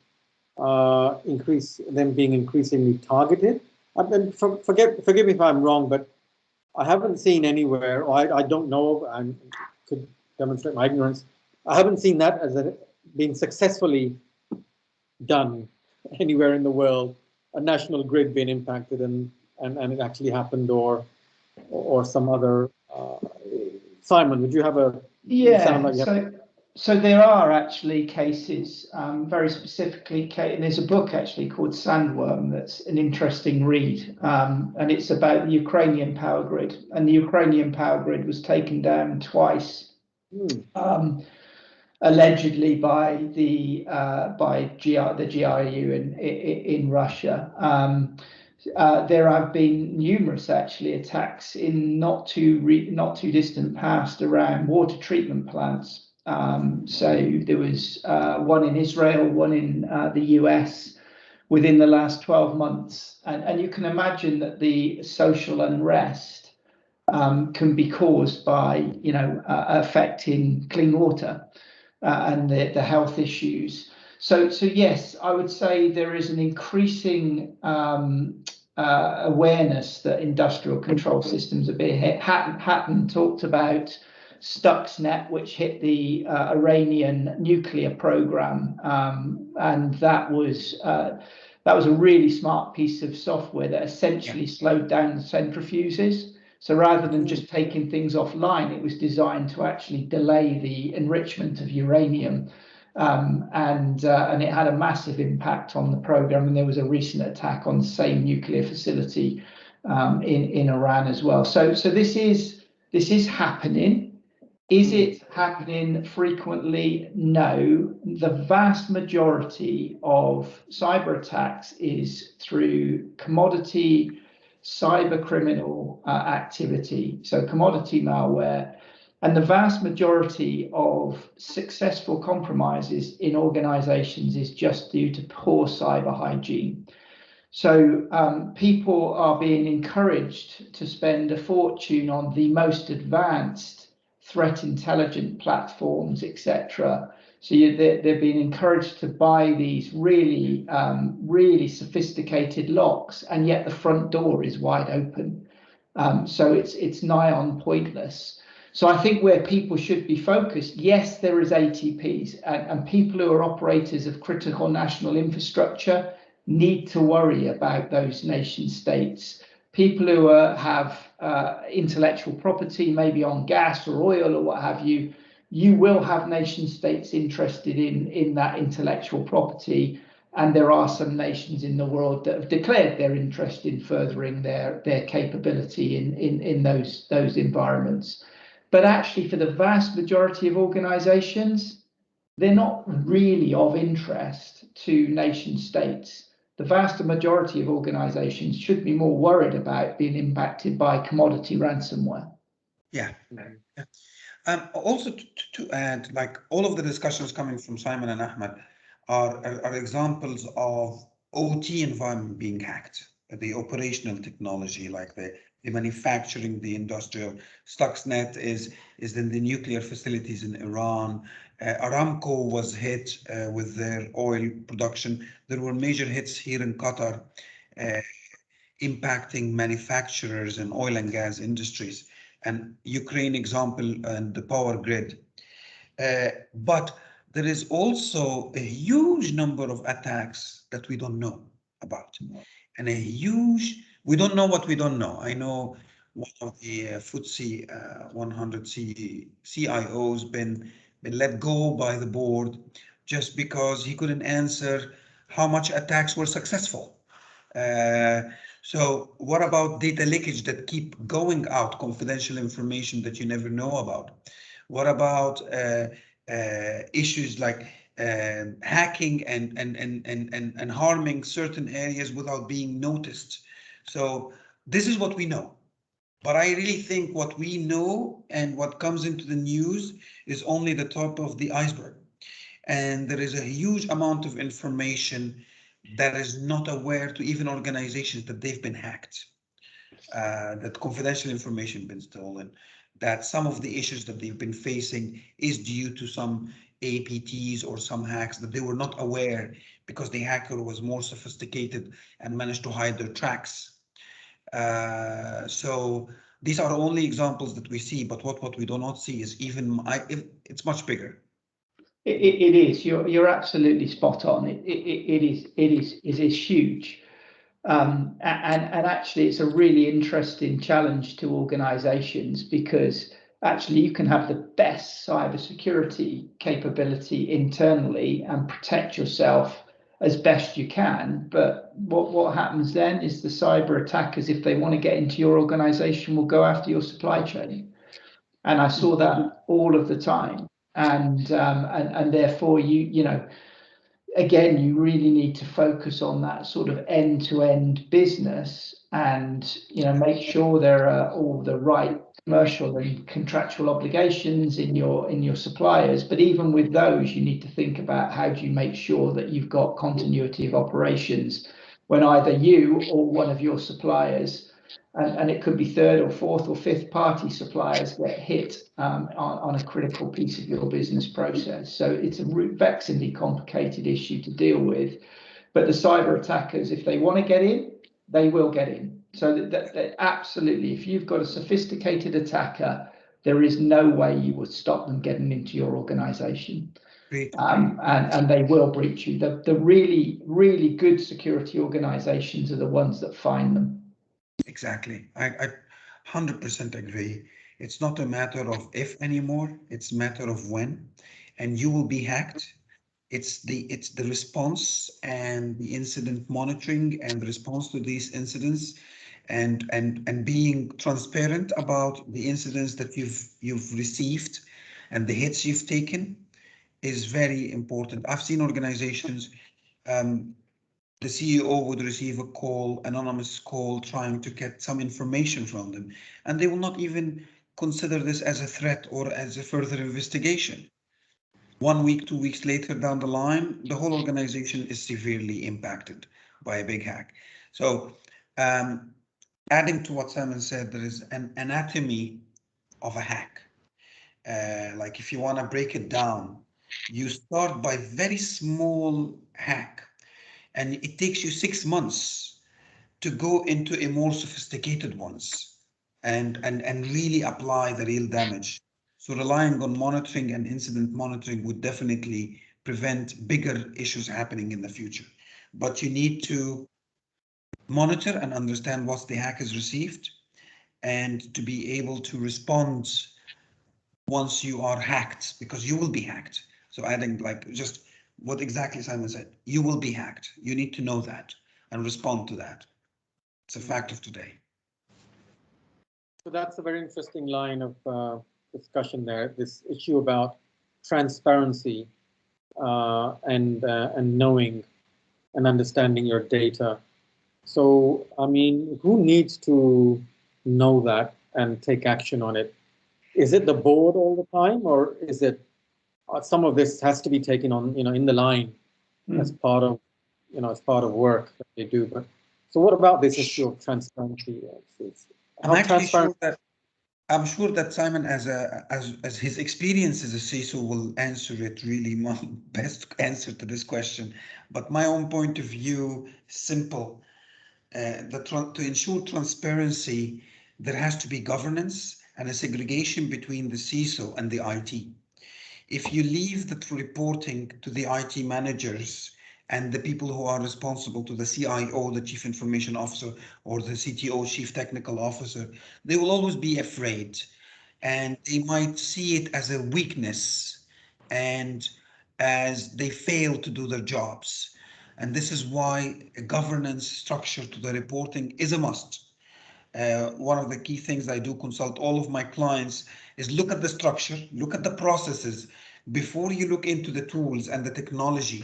them being increasingly targeted? And forgive me if I'm wrong, but I haven't seen anywhere, or I don't know, and could demonstrate my ignorance. I haven't seen that as being successfully done anywhere in the world. A national grid being impacted, and it actually happened, or some other. Simon, would you have a? So there are actually cases, very specifically, and there's a book actually called Sandworm that's an interesting read, and it's about the Ukrainian power grid. And the Ukrainian power grid was taken down twice, allegedly by the GRU in Russia. There have been numerous actually attacks in not too distant past around water treatment plants. So there was one in Israel, one in the US within the last 12 months. And you can imagine that the social unrest can be caused by, affecting clean water and the health issues. So yes, I would say there is an increasing awareness that industrial control systems are being hit. Hatton talked about Stuxnet, which hit the Iranian nuclear program, and that was a really smart piece of software that essentially slowed down the centrifuges. So rather than just taking things offline, it was designed to actually delay the enrichment of uranium, and it had a massive impact on the program. And there was a recent attack on the same nuclear facility in Iran as well. So this is happening. Is it happening frequently? No. The vast majority of cyber attacks is through commodity cyber criminal activity, so commodity malware, and the vast majority of successful compromises in organizations is just due to poor cyber hygiene. So people are being encouraged to spend a fortune on the most advanced threat intelligence platforms, etc. So they're being encouraged to buy these really, really sophisticated locks, and yet the front door is wide open. So it's nigh on pointless. So I think where people should be focused, yes, there is ATPs, and people who are operators of critical national infrastructure need to worry about those nation states. People who have intellectual property, maybe on gas or oil or what have you, you will have nation states interested in that intellectual property. And there are some nations in the world that have declared their interest in furthering their capability in those environments. But actually, for the vast majority of organizations, they're not really of interest to nation states. The vast majority of organizations should be more worried about being impacted by commodity ransomware. Yeah. Also to add, like all of the discussions coming from Simon and Ahmed are examples of OT environment being hacked, the operational technology, like the manufacturing, the industrial. Stuxnet is in the nuclear facilities in Iran. Aramco was hit with their oil production. There were major hits here in Qatar, impacting manufacturers and oil and gas industries, and Ukraine example and the power grid. But there is also a huge number of attacks that we don't know about. And we don't know what we don't know. I know one of the FTSE 100 CIOs been let go by the board just because he couldn't answer how much attacks were successful. So what about data leakage that keep going out, confidential information that you never know about? What about issues like hacking and harming certain areas without being noticed? So this is what we know. But I really think what we know and what comes into the news is only the top of the iceberg. And there is a huge amount of information that is not aware to even organizations that they've been hacked, that confidential information been stolen, that some of the issues that they've been facing is due to some APTs or some hacks that they were not aware because the hacker was more sophisticated and managed to hide their tracks. So these are only examples that we see, but what we do not see is it's much bigger. It is. You're absolutely spot on. It is huge, and actually, it's a really interesting challenge to organisations, because actually you can have the best cybersecurity capability internally and protect yourself as best you can. But what happens then is the cyber attackers, if they want to get into your organisation, will go after your supply chain, and I saw that all of the time. And therefore you know, again, you really need to focus on that sort of end-to-end business, and make sure there are all the right commercial and contractual obligations in your suppliers. But even with those, you need to think about how do you make sure that you've got continuity of operations when either you or one of your suppliers, and it could be third or fourth or fifth party suppliers, get hit on a critical piece of your business process. So it's a vexingly complicated issue to deal with. But the cyber attackers, if they want to get in, they will get in. So that absolutely, if you've got a sophisticated attacker, there is no way you would stop them getting into your organization. And they will breach you. The really, really good security organizations are the ones that find them. Exactly. I 100% agree. It's not a matter of if anymore, it's a matter of when, and you will be hacked. It's the response and the incident monitoring and the response to these incidents, and being transparent about the incidents that you've received and the hits you've taken is very important. I've seen organizations, the CEO would receive a call, anonymous call, trying to get some information from them, and they will not even consider this as a threat or as a further investigation. 1 week, 2 weeks later down the line, the whole organization is severely impacted by a big hack. So adding to what Simon said, there is an anatomy of a hack. Like if you want to break it down, you start by very small hack, and it takes you 6 months to go into a more sophisticated ones and really apply the real damage. So relying on monitoring and incident monitoring would definitely prevent bigger issues happening in the future. But you need to monitor and understand what the hack has received, and to be able to respond once you are hacked, because you will be hacked. So adding like just what exactly Simon said, you will be hacked. You need to know that and respond to that. It's a fact of today. So that's a very interesting line of discussion there, this issue about transparency and knowing and understanding your data. So, I mean, who needs to know that and take action on it? Is it the board all the time, or is it some of this has to be taken on, in the line as part of, as part of work that they do? But so, what about this issue of transparency? I'm sure that Simon, as his experience as a CISO, will answer it really best answer to this question. But my own point of view, simple. To ensure transparency, there has to be governance and a segregation between the CISO and the IT. If you leave the reporting to the IT managers and the people who are responsible to the CIO, the Chief Information Officer, or the CTO, Chief Technical Officer, they will always be afraid, and they might see it as a weakness and as they fail to do their jobs. And this is why a governance structure to the reporting is a must. One of the key things I do consult all of my clients is look at the structure, look at the processes before you look into the tools and the technology.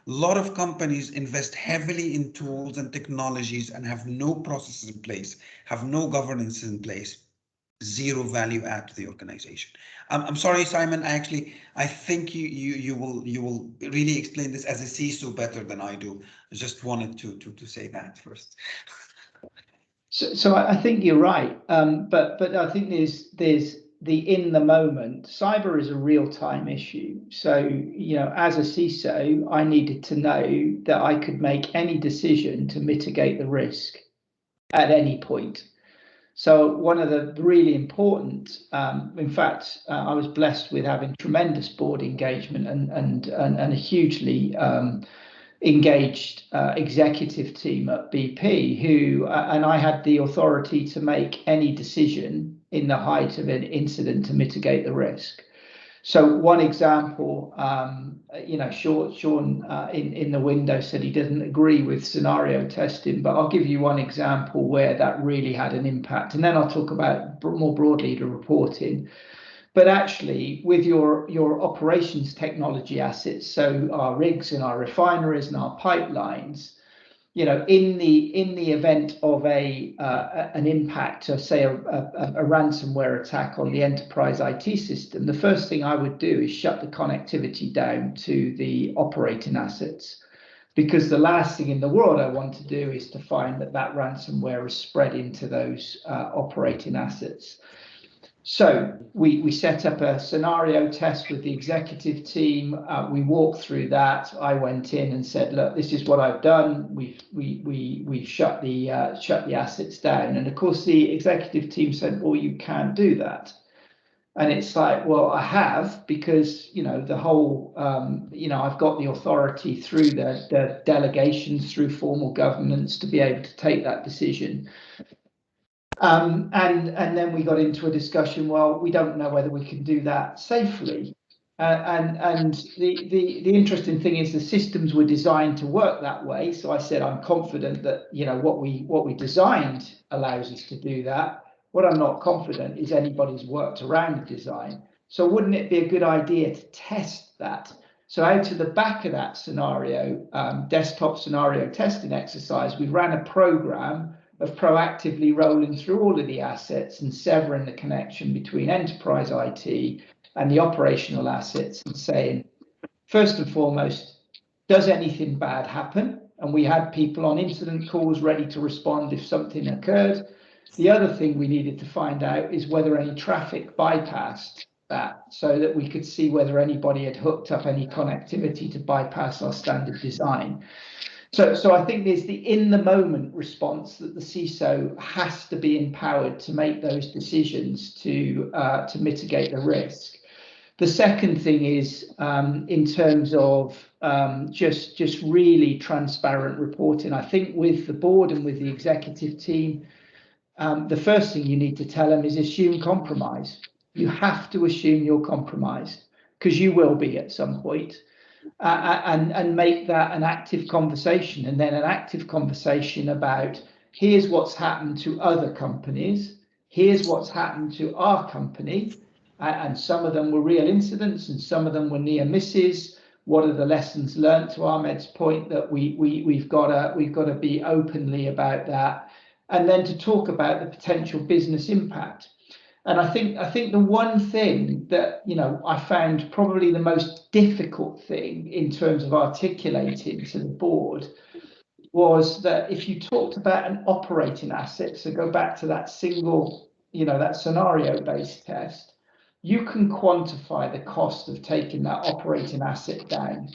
A lot of companies invest heavily in tools and technologies and have no processes in place, have no governance in place, zero value add to the organization. I'm sorry, Simon. I think you will really explain this as a CISO better than I do. I just wanted to say that first. So I think you're right, but I think there's the in the moment. Cyber is a real-time issue. So, you know, as a CISO, I needed to know that I could make any decision to mitigate the risk at any point. So one of the really important, in fact, I was blessed with having tremendous board engagement and a hugely engaged executive team at BP who, and I had the authority to make any decision in the height of an incident to mitigate the risk. So one example, you know, Sean in the window said he doesn't agree with scenario testing, but I'll give you one example where that really had an impact. And then I'll talk about more broadly the reporting. But actually, with your operations technology assets, so our rigs and our refineries and our pipelines, you know, in the event of an impact, say a ransomware attack on the enterprise IT system, the first thing I would do is shut the connectivity down to the operating assets, because the last thing in the world I want to do is to find that ransomware is spread into those operating assets. So we set up a scenario test with the executive team. We walked through that. I went in and said, "Look, this is what I've done. We've shut the assets down." And of course, the executive team said, "Well, you can't do that." And it's like, well, I have, because, you know, the whole, you know, I've got the authority through the delegations, through formal governance, to be able to take that decision. And then we got into a discussion. Well, we don't know whether we can do that safely. And the interesting thing is the systems were designed to work that way. So I said I'm confident that, you know, what we designed allows us to do that. What I'm not confident is anybody's worked around the design. So wouldn't it be a good idea to test that? So out of the back of that scenario, desktop scenario testing exercise, we ran a program of proactively rolling through all of the assets and severing the connection between enterprise IT and the operational assets, and saying, first and foremost, does anything bad happen? And we had people on incident calls ready to respond if something occurred. The other thing we needed to find out is whether any traffic bypassed that, so that we could see whether anybody had hooked up any connectivity to bypass our standard design. So I think there's the in the moment response that the CISO has to be empowered to make those decisions to mitigate the risk. The second thing is in terms of just really transparent reporting. I think with the board and with the executive team, the first thing you need to tell them is assume compromise. You have to assume you're compromised, because you will be at some point. And make that an active conversation, and then an active conversation about, here's what's happened to other companies, here's what's happened to our company, and some of them were real incidents and some of them were near misses. What are the lessons learned, to Ahmed's point, that we've got to be openly about that, and then to talk about the potential business impact. And I think the one thing that, you know, I found probably the most difficult thing in terms of articulating to the board was that if you talked about an operating asset, so go back to that single, you know, that scenario-based test, you can quantify the cost of taking that operating asset down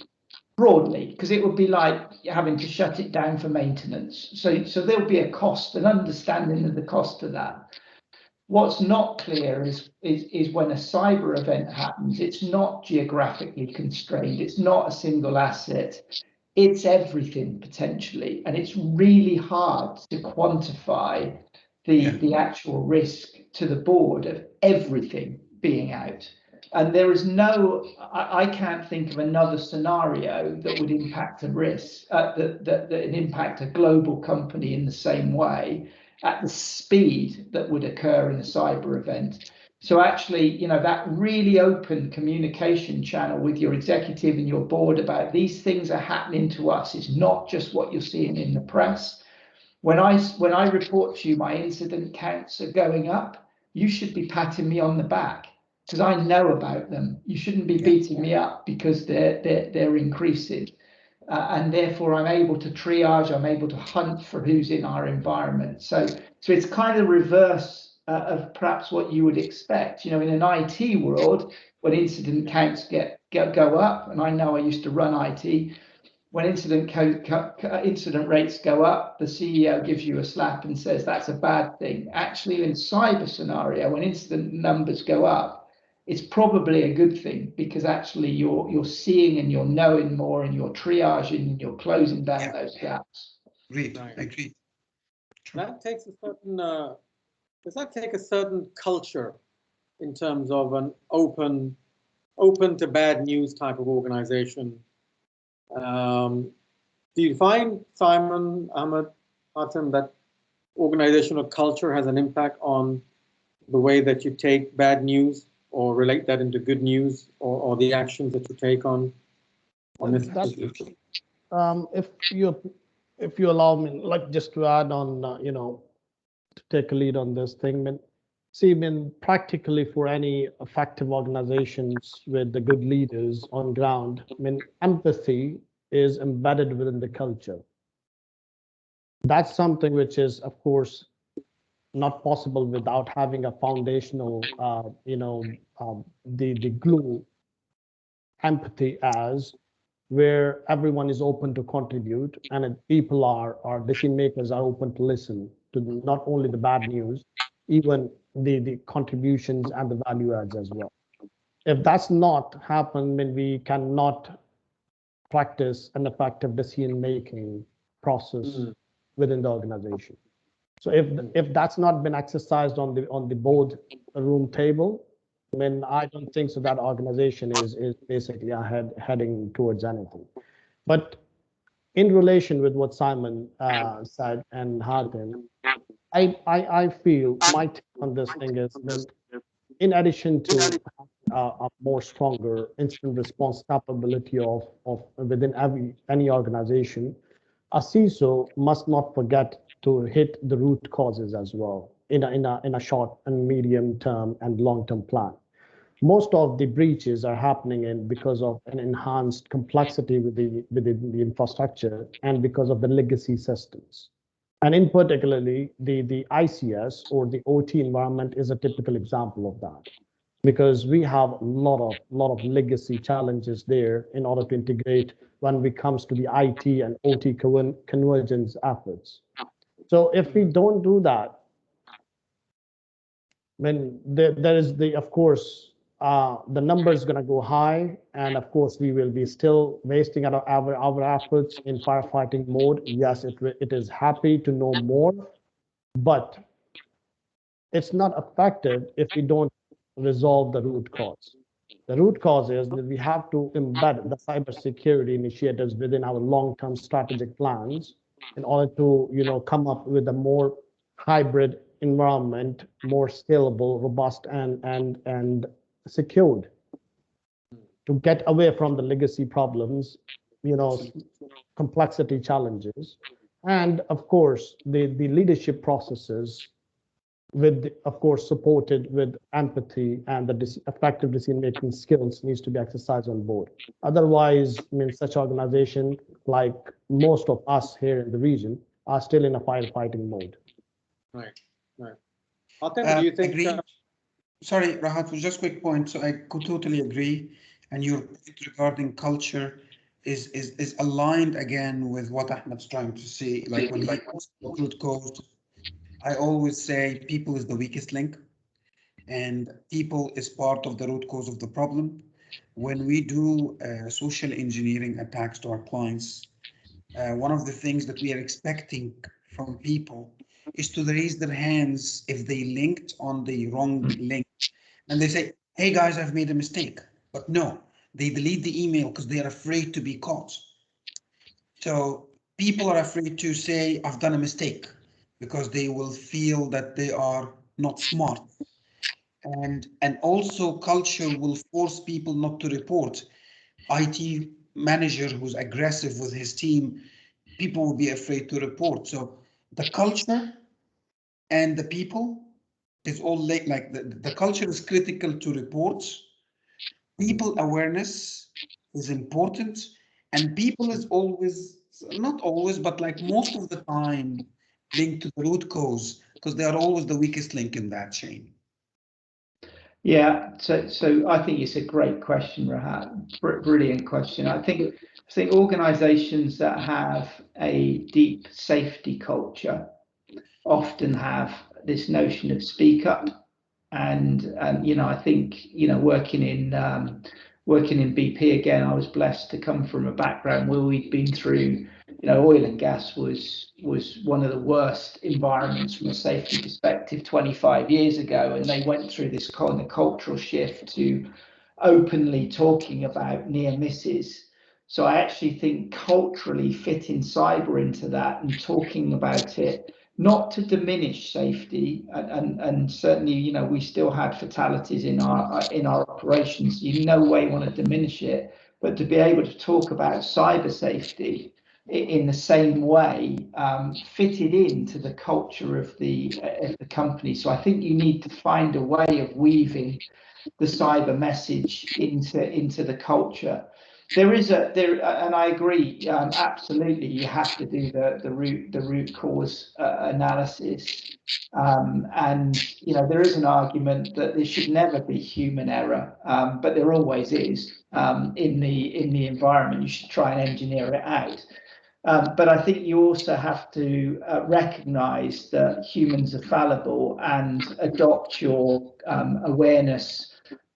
broadly, because it would be like having to shut it down for maintenance. So there'll be a cost, an understanding of the cost of that. What's not clear is when a cyber event happens, it's not geographically constrained. It's not a single asset. it's everything potentially, and it's really hard to quantify the actual risk to the board of everything being out. And there is no, I can't think of another scenario that would impact a risk, that impact a global company in the same way at the speed that would occur in a cyber event. So actually, you know, that really open communication channel with your executive and your board about these things are happening to us is not just what you're seeing in the press. When I report to you my incident counts are going up, you should be patting me on the back because I know about them. You shouldn't be beating me up because they're increasing. And therefore I'm able to triage, I'm able to hunt for who's in our environment. So it's kind of reverse of perhaps what you would expect. You know, in an IT world, when incident counts go up, and I know I used to run IT, when incident rates go up, the CEO gives you a slap and says that's a bad thing. Actually, in cyber scenario, when incident numbers go up, it's probably a good thing because actually you're seeing and you're knowing more and you're triaging and you're closing down those gaps. Agreed. Right. Agreed. That takes a certain, does that take a certain culture in terms of an open to bad news type of organization? Do you find, Simon, Ahmed, Hatem, that organizational culture has an impact on the way that you take bad news or relate that into good news, or the actions that you take on this? Absolutely. If you allow me, like just to add on, you know, to take a lead on this thing, practically for any effective organizations with the good leaders on ground, empathy is embedded within the culture. That's something which is, of course, not possible without having a foundational, the glue, empathy, as where everyone is open to contribute, and people are decision makers are open to listen to not only the bad news, even the contributions and the value adds as well. If that's not happened, then we cannot practice an effective decision making process within the organization. So if that's not been exercised on the board room table, then I don't think so that organization is basically heading towards anything. But in relation with what Simon said and Hatem, I feel my take on this thing is that in addition to a more stronger incident response capability of within any organization, a CISO must not forget to hit the root causes as well in a short and medium term and long term plan. Most of the breaches are happening because of an enhanced complexity within the infrastructure and because of the legacy systems. And in particularly, the ICS or the OT environment is a typical example of that, because we have a lot of legacy challenges there in order to integrate when it comes to the IT and OT convergence efforts. So if we don't do that, then there is of course, the number is going to go high, and of course we will be still wasting our efforts in firefighting mode. Yes, it is happy to know more, but it's not effective if we don't resolve the root cause. The root cause is that we have to embed the cybersecurity initiatives within our long-term strategic plans in order to, come up with a more hybrid environment, more scalable, robust, and secured, to get away from the legacy problems, complexity challenges, and of course the leadership processes of course, supported with empathy, and the effective decision-making skills needs to be exercised on board. Otherwise, such organization, like most of us here in the region, are still in a firefighting mode. Right. Hatem, do you think? Sorry, Rahat, just quick point. So I could totally agree, and your point regarding culture is aligned again with what Ahmed's trying to say. Like when he talks about root cause, I always say people is the weakest link, and people is part of the root cause of the problem. When we do social engineering attacks to our clients, one of the things that we are expecting from people is to raise their hands if they linked on the wrong link. And they say, hey guys, I've made a mistake. But no, they delete the email because they are afraid to be caught. So people are afraid to say, I've done a mistake, because they will feel that they are not smart. And also culture will force people not to report. IT manager who's aggressive with his team, people will be afraid to report. So the culture and the people is all like the culture is critical to reports. People awareness is important, and people is always, not always, but like most of the time, linked to the root cause, because they are always the weakest link in that chain. Yeah, so I think it's a great question, Rahat. Brilliant question. I think organizations that have a deep safety culture often have this notion of speak up, and you know, I think, you know, working in BP again, I was blessed to come from a background where we'd been through, you know, oil and gas was one of the worst environments from a safety perspective 25 years ago, and they went through this kind of cultural shift to openly talking about near misses. So I actually think culturally fitting cyber into that and talking about it, not to diminish safety, and certainly, you know, we still had fatalities in our operations. You in no way want to diminish it, but to be able to talk about cyber safety in the same way, fitted into the culture of the company. So I think you need to find a way of weaving the cyber message into the culture. And I agree, absolutely, you have to do the root cause analysis, and you know, there is an argument that there should never be human error, but there always is in the environment. You should try and engineer it out. But I think you also have to recognize that humans are fallible and adopt your awareness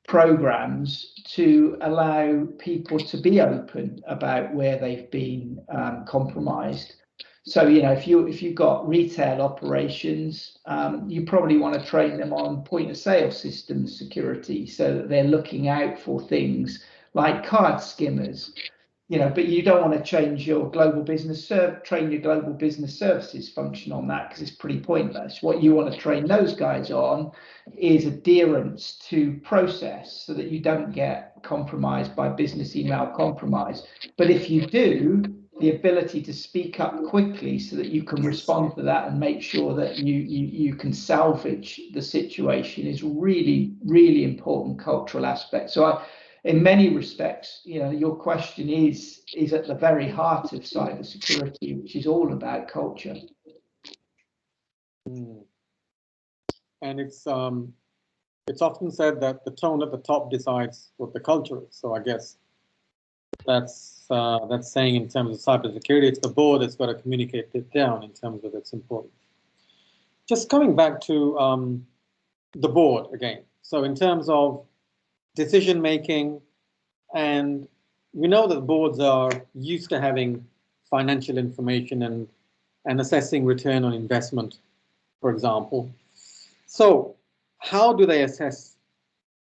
programs to allow people to be open about where they've been compromised. So, you know, if you've got retail operations, you probably want to train them on point of sale system security, so that they're looking out for things like card skimmers. You know, but you don't want to change your train your global business services function on that, because it's pretty pointless. What you want to train those guys on is adherence to process, so that you don't get compromised by business email compromise. But if you do, the ability to speak up quickly so that you can respond to that and make sure that you can salvage the situation is really, really important cultural aspect. So in many respects, you know, your question is at the very heart of cybersecurity, which is all about culture. And it's often said that the tone at the top decides what the culture is. So I guess that's saying, in terms of cybersecurity, it's the board that's got to communicate it down in terms of its importance. Just coming back to the board again. So in terms of decision making, and we know that boards are used to having financial information and assessing return on investment, for example. So how do they assess?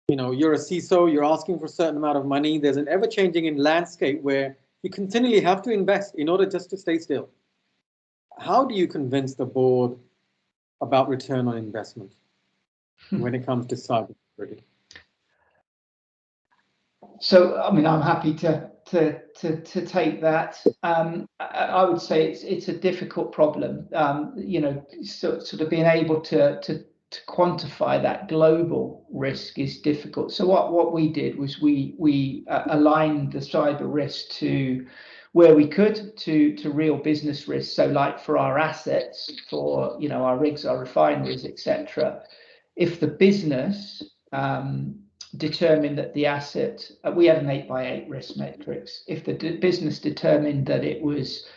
You know, you're a CISO, you're asking for a certain amount of money. There's an ever-changing landscape where you continually have to invest in order just to stay still. How do you convince the board about return on investment when it comes to cybersecurity? So, I mean, I'm happy to take that. I would say it's a difficult problem. You know, sort of being able to quantify that global risk is difficult. So what we did was we aligned the cyber risk to where we could to real business risks. So, like for our assets, for, you know, our rigs, our refineries, etc. If the business determined that the asset, we had an 8x8 risk matrix. If the business determined that it was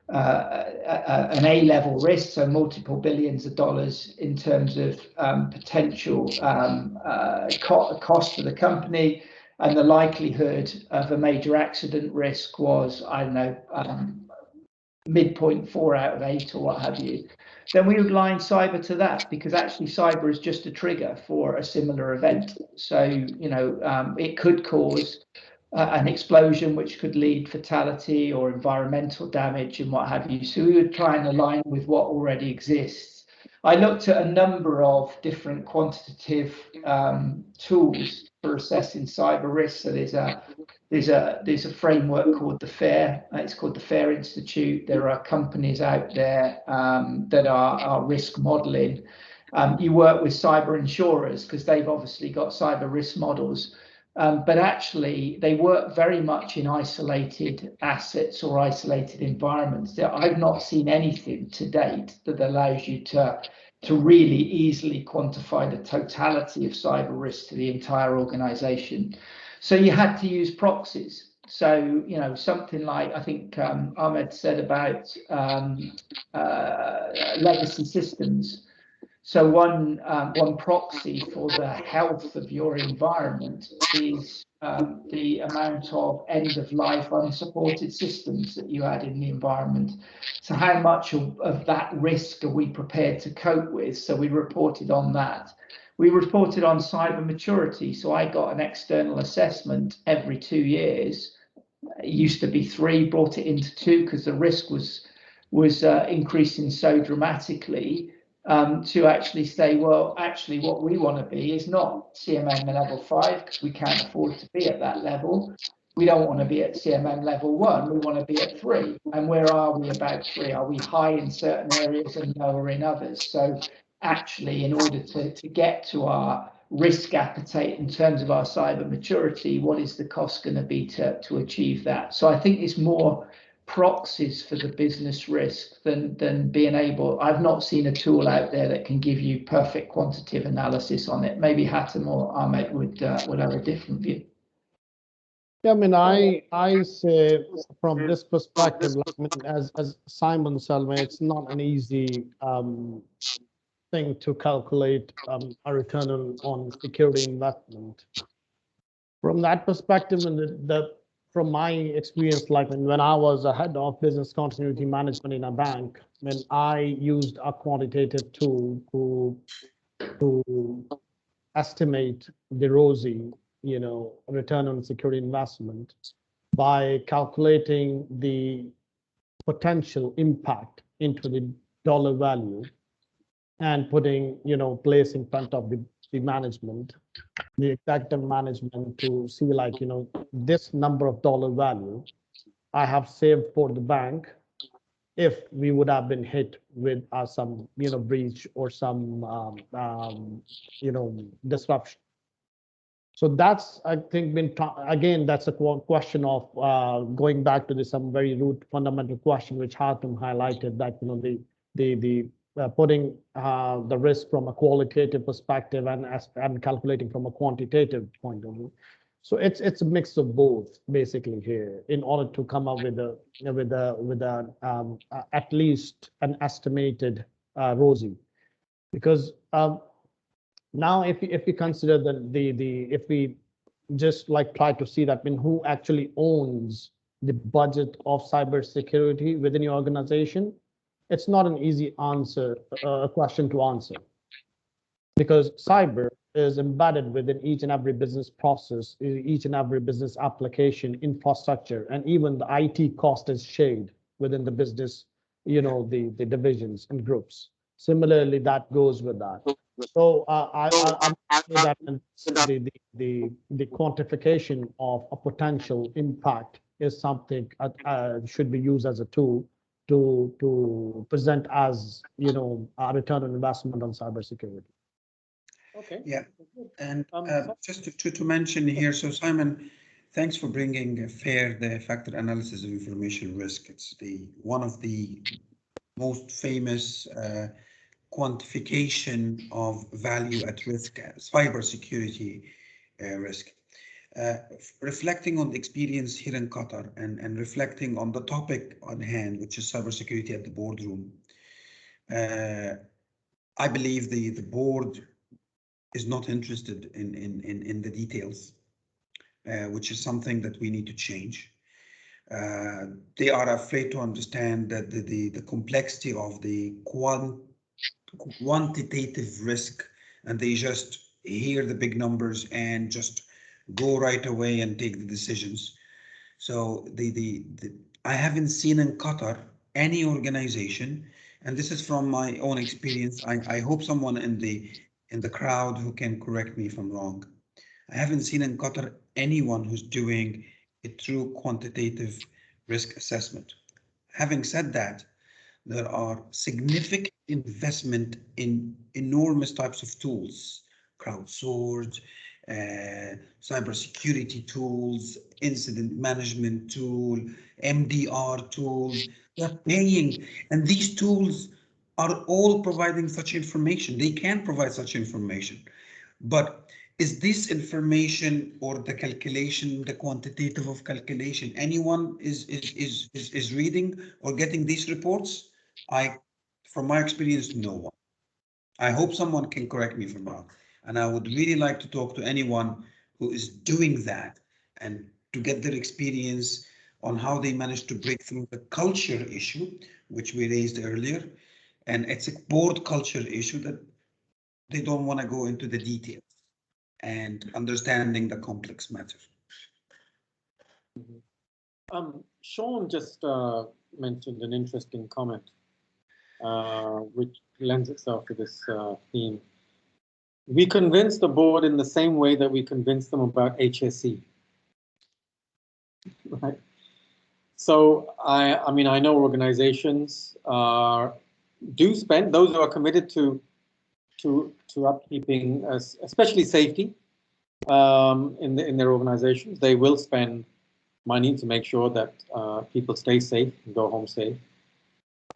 an A-level risk, so multiple billions of dollars in terms of potential cost to the company, and the likelihood of a major accident risk was, I don't know, midpoint 4 out of 8 or what have you, then we would line cyber to that, because actually cyber is just a trigger for a similar event. So, you know, it could cause an explosion, which could lead fatality or environmental damage and what have you. So we would try and align with what already exists. I looked at a number of different quantitative tools for assessing cyber risks. So there's a framework called the FAIR. It's called the FAIR Institute. There are companies out there that are risk modeling. You work with cyber insurers because they've obviously got cyber risk models. But actually, they work very much in isolated assets or isolated environments. I've not seen anything to date that allows you to really easily quantify the totality of cyber risk to the entire organization. So you had to use proxies. So, you know, something like, I think Ahmed said about legacy systems. So one proxy for the health of your environment is the amount of end-of-life unsupported systems that you had in the environment. So how much of that risk are we prepared to cope with? So we reported on that. We reported on cyber maturity. So I got an external assessment every 2 years. It used to be 3, brought it into 2 because the risk was increasing so dramatically. To actually say, well, actually what we want to be is not CMM level 5 because we can't afford to be at that level. We don't want to be at CMM level 1, we want to be at 3. And where are we about 3? Are we high in certain areas and lower in others? So actually, in order to get to our risk appetite in terms of our cyber maturity, what is the cost going to be to achieve that? So I think it's more proxies for the business risk than being able. I've not seen a tool out there that can give you perfect quantitative analysis on it. Maybe Hatem or Ahmed would have a different view. Yeah, I mean, I say from this perspective, like, I mean, as Simon said, it's not an easy thing to calculate a return on security investment. From that perspective, and from my experience, like when I was a head of business continuity management in a bank, when I used a quantitative tool to estimate the ROSI, you know, return on security investment, by calculating the potential impact into the dollar value and putting, you know, place in front of the management, the executive management, to see, like, you know, this number of dollar value I have saved for the bank if we would have been hit with some, you know, breach or some, you know, disruption. So that's, I think, been, again, that's a question of going back to some very root fundamental question, which Hatem highlighted, that, you know, the putting the risk from a qualitative perspective and calculating from a quantitative point of view. So it's a mix of both basically here in order to come up with at least an estimated ROSI, because now if we consider if we just like try to see that, I mean, who actually owns the budget of cybersecurity within your organization, it's not an easy question to answer, because cyber is embedded within each and every business process, each and every business application, infrastructure, and even the IT cost is shared within the business, you know, the divisions and groups. Similarly, that goes with that. So I'm that the quantification of a potential impact is something should be used as a tool to present as, you know, a return on investment on cybersecurity. Okay. Yeah, and just to mention here, so Simon, thanks for bringing FAIR, the factor analysis of information risk. It's one of the most famous quantification of value at risk, cybersecurity risk. Reflecting on the experience here in Qatar and reflecting on the topic on hand, which is cybersecurity at the boardroom, I believe the board is not interested in the details, which is something that we need to change. They are afraid to understand that the complexity of the quantitative risk, and they just hear the big numbers and just go right away and take the decisions. So I haven't seen in Qatar any organization, and this is from my own experience. I hope someone in the crowd who can correct me if I'm wrong. I haven't seen in Qatar anyone who's doing a true quantitative risk assessment. Having said that, there are significant investment in enormous types of tools, crowdsourced, cybersecurity tools, incident management tool, MDR tools. They're paying, and these tools are all providing such information. They can provide such information, but is this information or the calculation, the quantitative of calculation, anyone is reading or getting these reports? From my experience, no one. I hope someone can correct me if I'm wrong. And I would really like to talk to anyone who is doing that and to get their experience on how they managed to break through the culture issue, which we raised earlier. And it's a board culture issue that they don't want to go into the details and understanding the complex matter. Sean just mentioned an interesting comment, which lends itself to this theme. We convince the board in the same way that we convince them about HSE, right? So I mean, I know organizations do spend, those who are committed to upkeeping, especially safety in their organizations, they will spend money to make sure that people stay safe and go home safe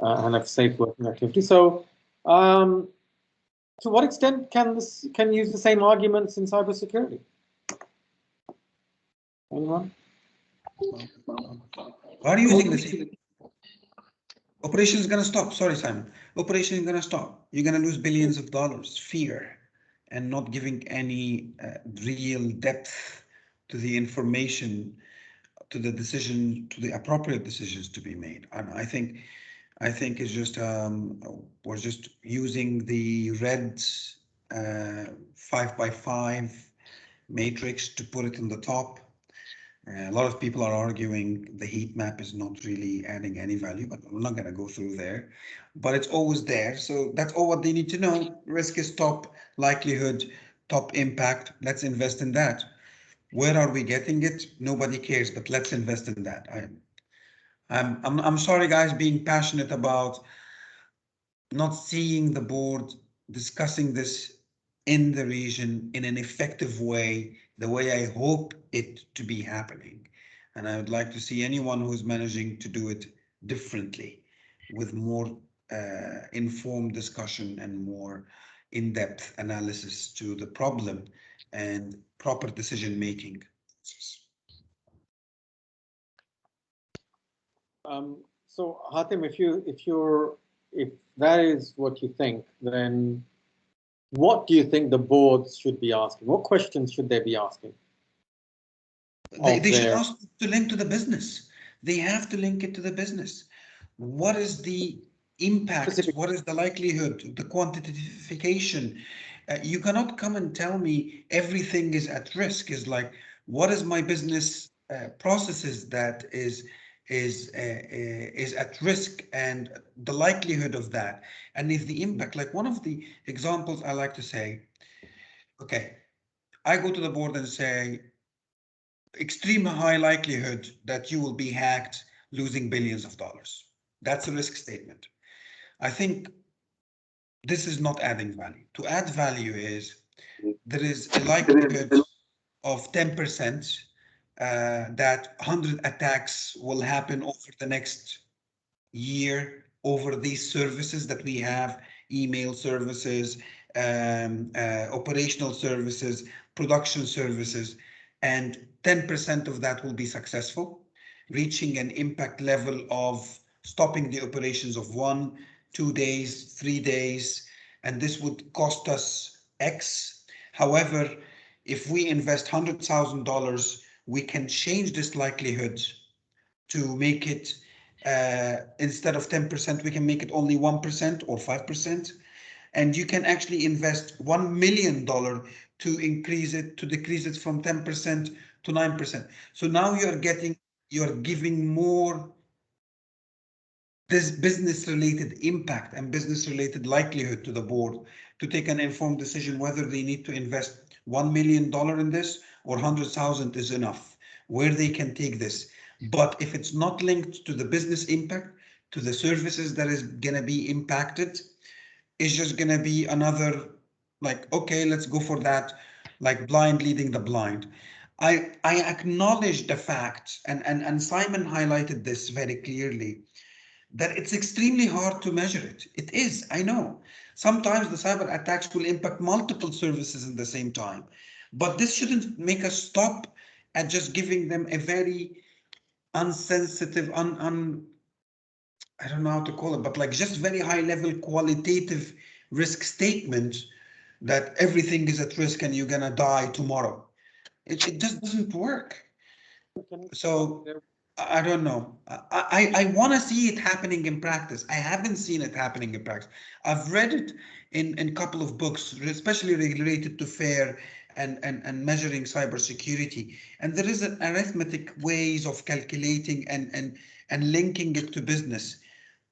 and have safe working activity. So to what extent can use the same arguments in cybersecurity? Anyone? Why are you using the same? Operation is going to stop. Sorry, Simon. Operation is going to stop. You're going to lose billions of dollars. Fear and not giving any real depth to the information, to the decision, to the appropriate decisions to be made. And I think it's just we're just using the red 5x5 matrix to put it on the top. A lot of people are arguing the heat map is not really adding any value, but I'm not going to go through there. But it's always there. So that's all what they need to know. Risk is top, likelihood, top impact. Let's invest in that. Where are we getting it? Nobody cares, but let's invest in that. I'm sorry, guys, being passionate about not seeing the board discussing this in the region in an effective way, the way I hope it to be happening. And I would like to see anyone who's managing to do it differently with more informed discussion and more in-depth analysis to the problem and proper decision making. So Hatim, if that is what you think, then what do you think the boards should be asking? What questions should they be asking? They should ask to link to the business. They have to link it to the business. What is the impact? What is the likelihood? The quantification? You cannot come and tell me everything is at risk. Is like, what is my business processes that is at risk and the likelihood of that? And if the impact, like one of the examples I like to say, okay, I go to the board and say, extreme high likelihood that you will be hacked, losing billions of dollars. That's a risk statement. I think this is not adding value. To add value is there is a likelihood of 10% that 100 attacks will happen over the next year over these services that we have, email services, operational services, production services, and 10% of that will be successful, reaching an impact level of stopping the operations of 1, 2 days, 3 days, and this would cost us X. However, if we invest $100,000, we can change this likelihood to make it, instead of 10%, we can make it only 1% or 5%. And you can actually invest $1 million to decrease it from 10% to 9%. So now you're giving more this business-related impact and business-related likelihood to the board to take an informed decision whether they need to invest $1 million in this or 100,000 is enough, where they can take this. But if it's not linked to the business impact, to the services that is going to be impacted, it's just going to be another, like, okay, let's go for that, like blind leading the blind. I acknowledge the fact, and Simon highlighted this very clearly, that it's extremely hard to measure it. It is, I know. Sometimes the cyber attacks will impact multiple services at the same time, but this shouldn't make us stop at just giving them a very unsensitive, I don't know how to call it, but like just very high level qualitative risk statement that everything is at risk and you're gonna die tomorrow. It just doesn't work. So I don't know. I want to see it happening in practice. I haven't seen it happening in practice. I've read it in a couple of books, especially related to FAIR and measuring cybersecurity. And there is an arithmetic ways of calculating and linking it to business.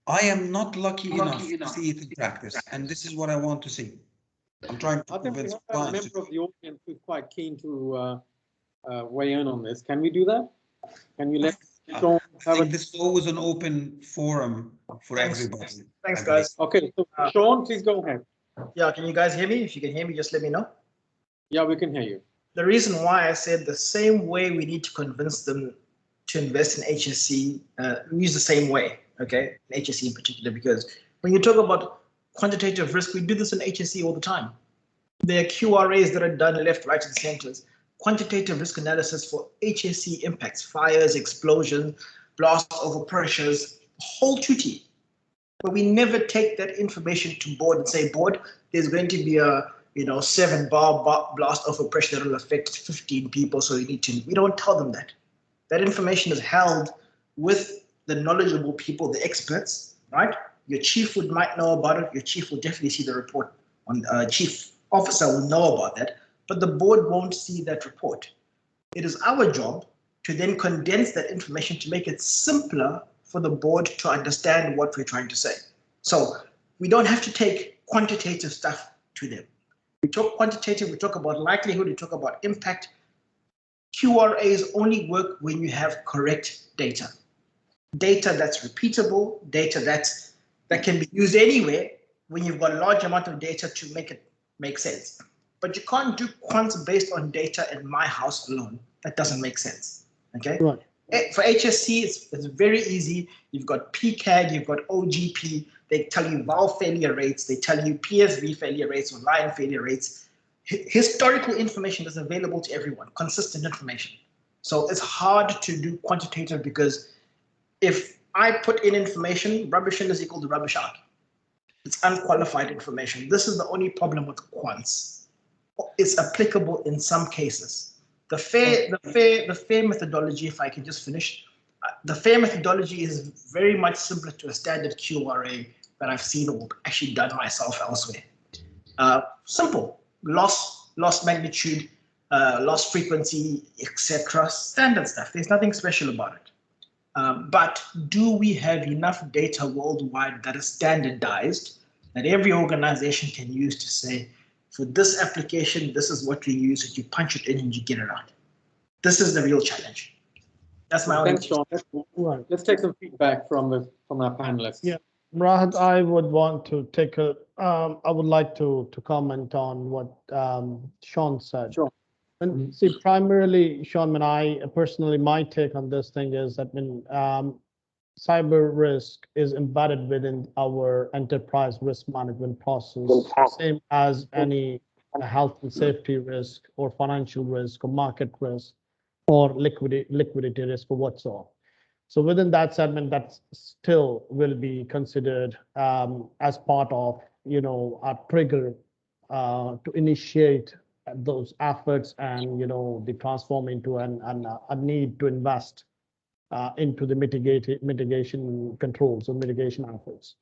I am not lucky enough to see it in practice, and this is what I want to see. I'm trying to convince a member of the audience who's quite keen to weigh in on this. Can we do that? Can you let Sean I think this is always an open forum for everybody. Thanks, guys. Okay, so Sean, please go ahead. Yeah, can you guys hear me? If you can hear me, just let me know. Yeah, we can hear you. The reason why I said the same way we need to convince them to invest in HSC, we use the same way, okay, in HSC in particular, because when you talk about quantitative risk, we do this in HSC all the time. There are QRAs that are done left, right, and centers. Quantitative risk analysis for HSC impacts, fires, explosions, blast overpressures, whole tutti. But we never take that information to board and say, board, there's going to be a 7-bar blast overpressure that will affect 15 people, so you need to. We don't tell them that. That information is held with the knowledgeable people, the experts, right? Your chief might know about it. Your chief will definitely see the report. Chief officer will know about that, but the board won't see that report. It is our job to then condense that information to make it simpler for the board to understand what we're trying to say. So we don't have to take quantitative stuff to them. We talk quantitative, we talk about likelihood, we talk about impact. QRAs only work when you have correct data. Data that's repeatable, data that can be used anywhere when you've got a large amount of data to make it make sense. But you can't do quants based on data in my house alone. That doesn't make sense, okay? Right. For HSC, it's very easy. You've got PCAG, you've got OGP. They tell you valve failure rates. They tell you PSV failure rates or line failure rates. Historical information is available to everyone, consistent information. So it's hard to do quantitative because if I put in information, rubbish in is equal to rubbish out. It's unqualified information. This is the only problem with quants. It's applicable in some cases. The FAIR methodology, if I can just finish, the FAIR methodology is very much similar to a standard QRA that I've seen or actually done myself elsewhere. Simple, loss magnitude, loss frequency, etc. Standard stuff. There's nothing special about it. But do we have enough data worldwide that is standardized that every organization can use to say, for this application, this is what we use, and you punch it in and you get it out. This is the real challenge. That's my Thanks, Sean. Let's take some feedback from our panelists. Yeah, Rahat, I would want to take I would like to comment on what Sean said. Sure. And see, primarily, Sean, when I personally, my take on this thing is that when cyber risk is embedded within our enterprise risk management process, same as any health and safety risk or financial risk or market risk or liquidity risk or whatsoever. So within that segment, that still will be considered as part of, a trigger to initiate those efforts and, they transform into a need to invest into the mitigation controls or mitigation efforts.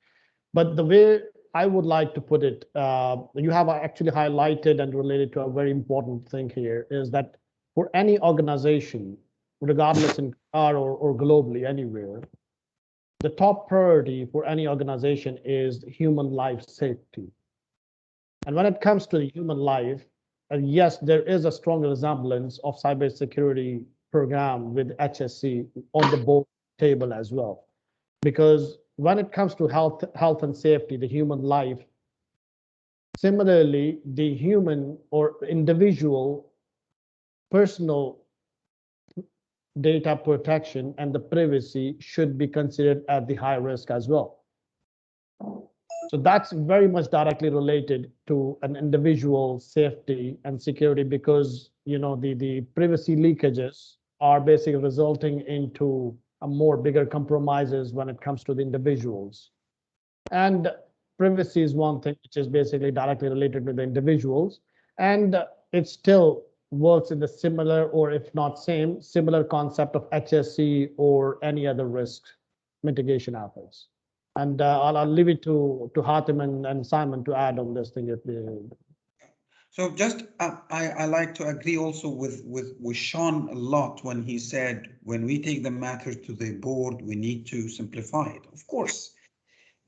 But the way I would like to put it, you have actually highlighted and related to a very important thing here, is that for any organization, regardless in Qatar or globally anywhere, the top priority for any organization is human life safety. And when it comes to the human life, yes, there is a strong resemblance of cybersecurity program with HSC on the board table as well. Because when it comes to health and safety, the human life, similarly, the human or individual personal data protection and the privacy should be considered at the high risk as well. So that's very much directly related to an individual safety and security, because the privacy leakages are basically resulting into a more bigger compromises when it comes to the individuals. And privacy is one thing which is basically directly related to the individuals, and it still works in the similar, or if not similar concept of HSC or any other risk mitigation efforts. And I'll leave it to Hatem and Simon to add on this thing. So just I like to agree also with Sean a lot when he said, when we take the matter to the board, we need to simplify it. Of course,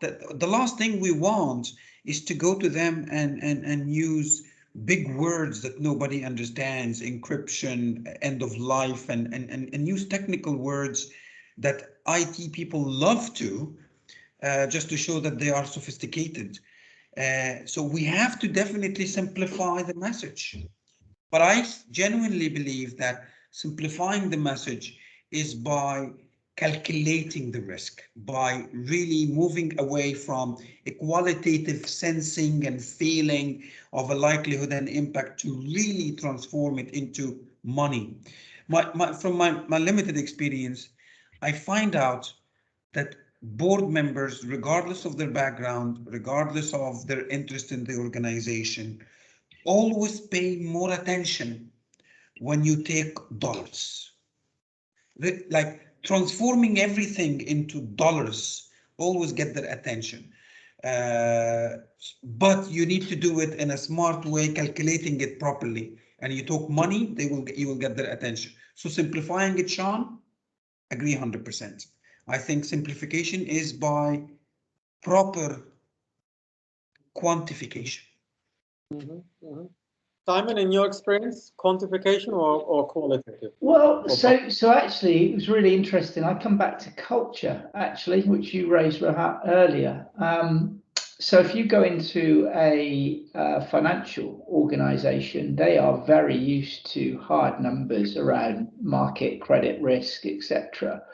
the last thing we want is to go to them and use big words that nobody understands, encryption, end of life, and use technical words that IT people love to, just to show that they are sophisticated. So we have to definitely simplify the message. But I genuinely believe that simplifying the message is by calculating the risk, by really moving away from a qualitative sensing and feeling of a likelihood and impact to really transform it into money. From my limited experience, I find out that board members, regardless of their background, regardless of their interest in the organization, always pay more attention when you take dollars. Like transforming everything into dollars always get their attention. But you need to do it in a smart way, calculating it properly. And you talk money, you will get their attention. So simplifying it, Sean, agree 100%. I think simplification is by proper quantification. Simon, in your experience, quantification or qualitative? Well, so actually, it was really interesting. I come back to culture, actually, which you raised earlier. So if you go into a financial organization, they are very used to hard numbers around market, credit risk, etc.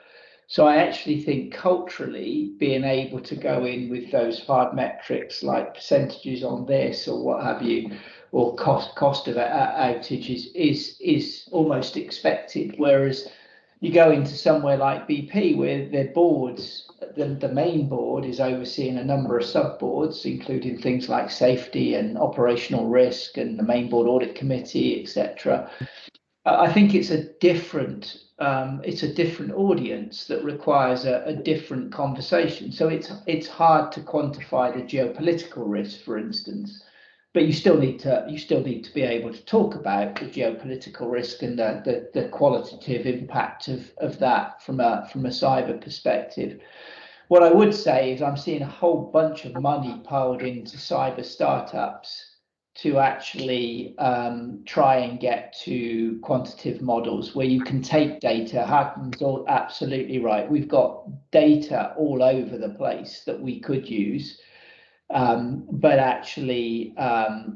So I actually think culturally being able to go in with those hard metrics like percentages on this or what have you, or cost of outage is almost expected. Whereas you go into somewhere like BP where their boards, the main board is overseeing a number of sub-boards, including things like safety and operational risk and the main board audit committee, etc. I think it's a different audience that requires a different conversation. So it's hard to quantify the geopolitical risk, for instance, but you still need to be able to talk about the geopolitical risk and the qualitative impact of that from a cyber perspective. What I would say is I'm seeing a whole bunch of money piled into cyber startups to actually try and get to quantitative models where you can take data. Hakan's all absolutely right. We've got data all over the place that we could use, but actually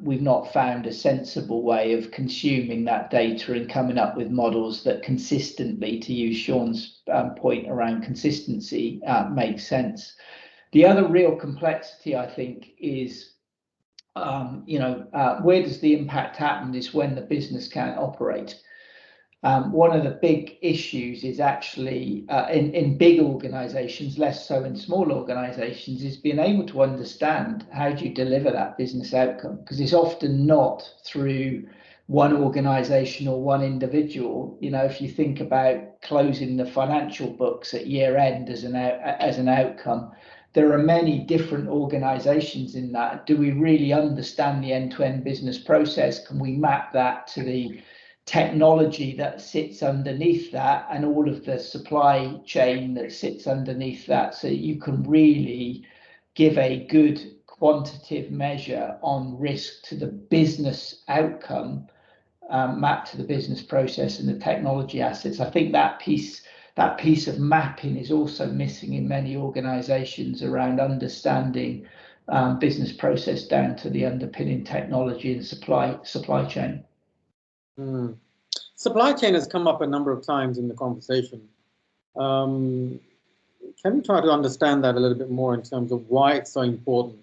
we've not found a sensible way of consuming that data and coming up with models that consistently, to use Sean's point around consistency, make sense. The other real complexity, I think, is where does the impact happen is when the business can't operate. One of the big issues is actually in big organizations, less so in small organizations, is being able to understand how do you deliver that business outcome, because it's often not through one organization or one individual. You know, if you think about closing the financial books at year end as an outcome, there are many different organizations in that. Do we really understand the end-to-end business process? Can we map that to the technology that sits underneath that and all of the supply chain that sits underneath that, so you can really give a good quantitative measure on risk to the business outcome, mapped to the business process and the technology assets? I think that piece of mapping is also missing in many organizations around understanding business process down to the underpinning technology and supply chain. Supply chain has come up a number of times in the conversation. Can you try to understand that a little bit more in terms of why it's so important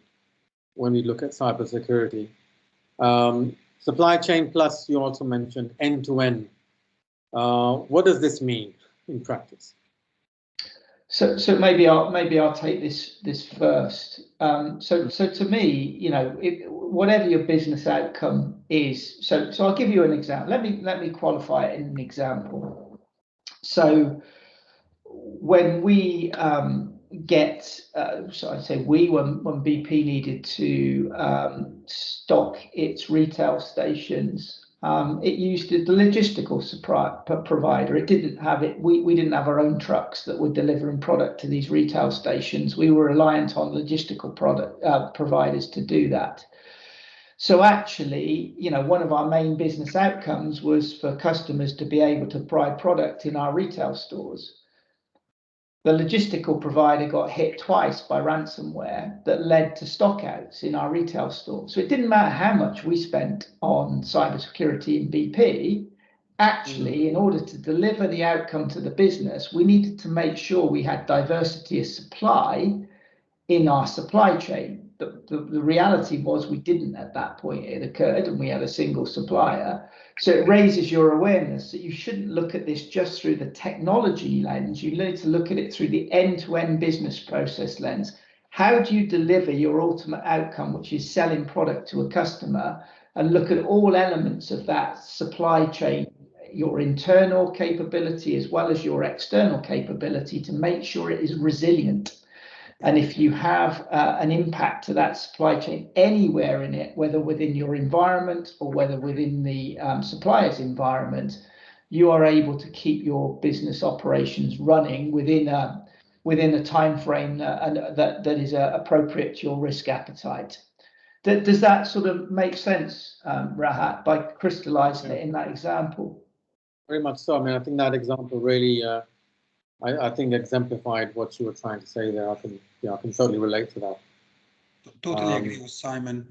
when we look at cybersecurity? Supply chain plus, you also mentioned end-to-end. What does this mean in practice? So maybe I'll take this first. So to me, you know, whatever your business outcome is, so I'll give you an example. Let me qualify it in an example. So when we when BP needed to stock its retail stations, it used the logistical provider. It didn't have it. We didn't have our own trucks that were delivering product to these retail stations. We were reliant on logistical providers to do that. So actually, you know, one of our main business outcomes was for customers to be able to buy product in our retail stores. The logistical provider got hit twice by ransomware that led to stockouts in our retail stores. So it didn't matter how much we spent on cybersecurity in BP. Actually, in order to deliver the outcome to the business, we needed to make sure we had diversity of supply in our supply chain. The reality was we didn't at that point. It occurred and we had a single supplier. So it raises your awareness that you shouldn't look at this just through the technology lens. You need to look at it through the end-to-end business process lens. How do you deliver your ultimate outcome, which is selling product to a customer, and look at all elements of that supply chain, your internal capability as well as your external capability, to make sure it is resilient. And if you have an impact to that supply chain anywhere in it, whether within your environment or whether within the supplier's environment, you are able to keep your business operations running within a time frame that is appropriate to your risk appetite. Does that sort of make sense, Rahat, by crystallizing it in that example? Very much so. I mean, I think that example really, I think exemplified what you were trying to say there. I can totally relate to that. Totally agree with Simon.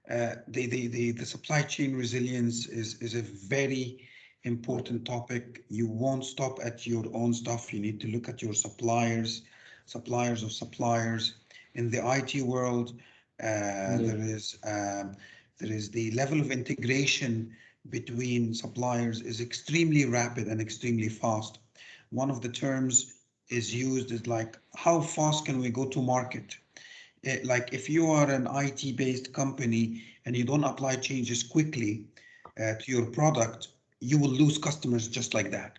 The supply chain resilience is a very important topic. You won't stop at your own stuff. You need to look at your suppliers of suppliers. In the IT world, there is the level of integration between suppliers is extremely rapid and extremely fast. One of the terms is used is like, how fast can we go to market? Like if you are an IT-based company and you don't apply changes quickly to your product, you will lose customers just like that.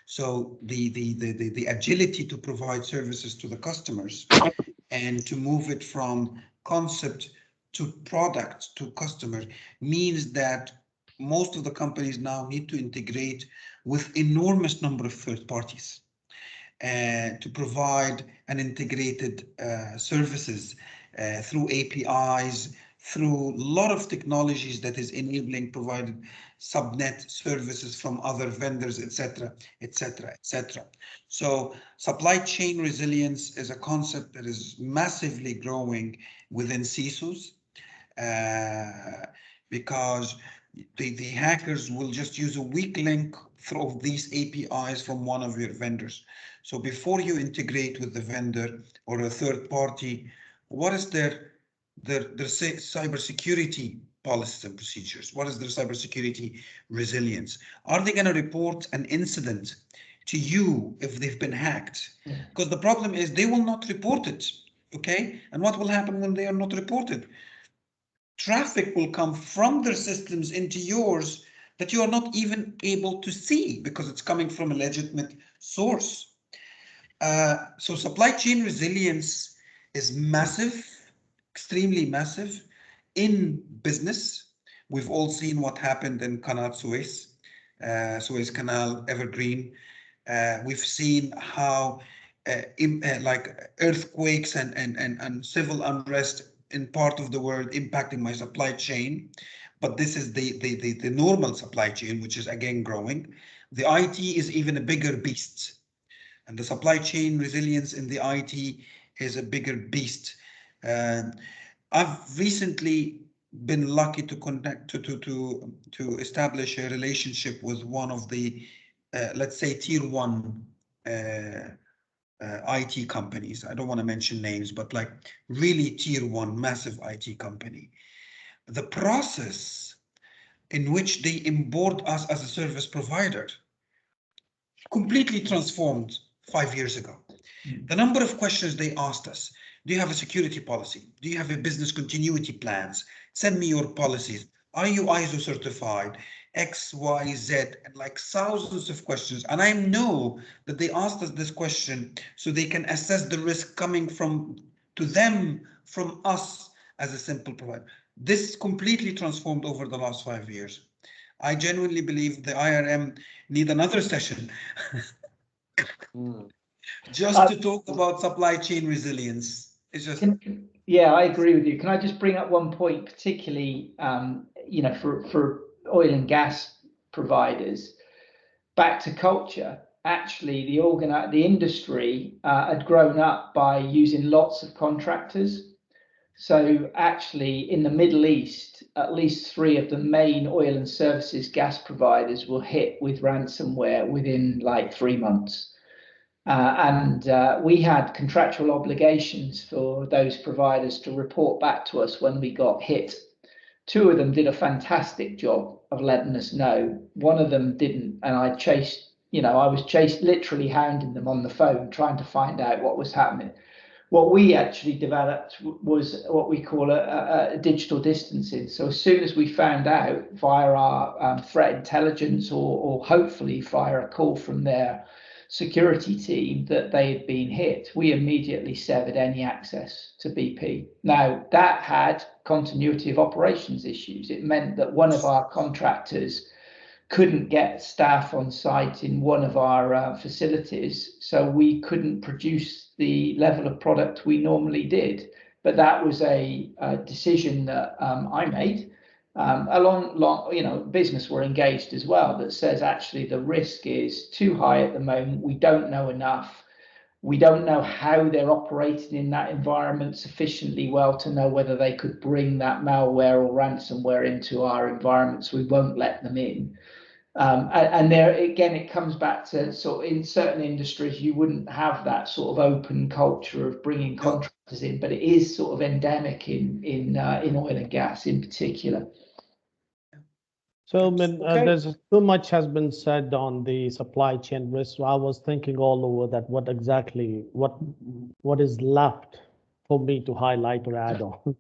So the agility to provide services to the customers and to move it from concept to product to customer means that most of the companies now need to integrate with enormous number of third parties to provide an integrated services through APIs, through a lot of technologies that is enabling provided subnet services from other vendors, etc., etc., etc. So supply chain resilience is a concept that is massively growing within CISOs because the hackers will just use a weak link through these APIs from one of your vendors. So before you integrate with the vendor or a third party, what is their cybersecurity policies and procedures? What is their cybersecurity resilience? Are they going to report an incident to you if they've been hacked? Because the problem is they will not report it, okay? And what will happen when they are not reported? Traffic will come from their systems into yours, that you are not even able to see because it's coming from a legitimate source. So supply chain resilience is massive, extremely massive in business. We've all seen what happened in Qanat Suez, Suez Canal, Evergreen. We've seen how like earthquakes and civil unrest in part of the world impacting my supply chain. But this is the normal supply chain, which is again growing. The IT is even a bigger beast. And the supply chain resilience in the IT is a bigger beast. I've recently been lucky to connect to establish a relationship with one of the let's say tier one IT companies. I don't want to mention names, but like really tier one massive IT company. The process in which they onboard us as a service provider completely transformed 5 years ago. The number of questions they asked us: do you have a security policy? Do you have a business continuity plans? Send me your policies. Are you ISO certified? X, Y, Z, and like thousands of questions. And I know that they asked us this question so they can assess the risk coming from to them from us as a simple provider. This completely transformed over the last 5 years. I genuinely believe the IRM need another session just to talk about supply chain resilience. It's just yeah, I agree with you. Can I just bring up one point, particularly you know, for oil and gas providers, back to culture. Actually, the industry had grown up by using lots of contractors. So actually, in the Middle East, at least 3 of the main oil and services gas providers were hit with ransomware within like 3 months. We had contractual obligations for those providers to report back to us when we got hit. 2 of them did a fantastic job of letting us know. One of them didn't, and I was literally hounding them on the phone, trying to find out what was happening. What we actually developed was what we call a digital distancing. So as soon as we found out via our threat intelligence or hopefully via a call from their security team that they had been hit, we immediately severed any access to BP. Now, that had continuity of operations issues. It meant that one of our contractors couldn't get staff on site in one of our facilities, so we couldn't produce the level of product we normally did. But that was a decision that I made. Business were engaged as well, that says actually the risk is too high at the moment. We don't know enough. We don't know how they're operating in that environment sufficiently well to know whether they could bring that malware or ransomware into our environment, so we won't let them in. And there again, it comes back to sort of in certain industries, you wouldn't have that sort of open culture of bringing contractors in, but it is sort of endemic in oil and gas in particular. So there's too much has been said on the supply chain risk. So I was thinking all over that what is left for me to highlight or add on.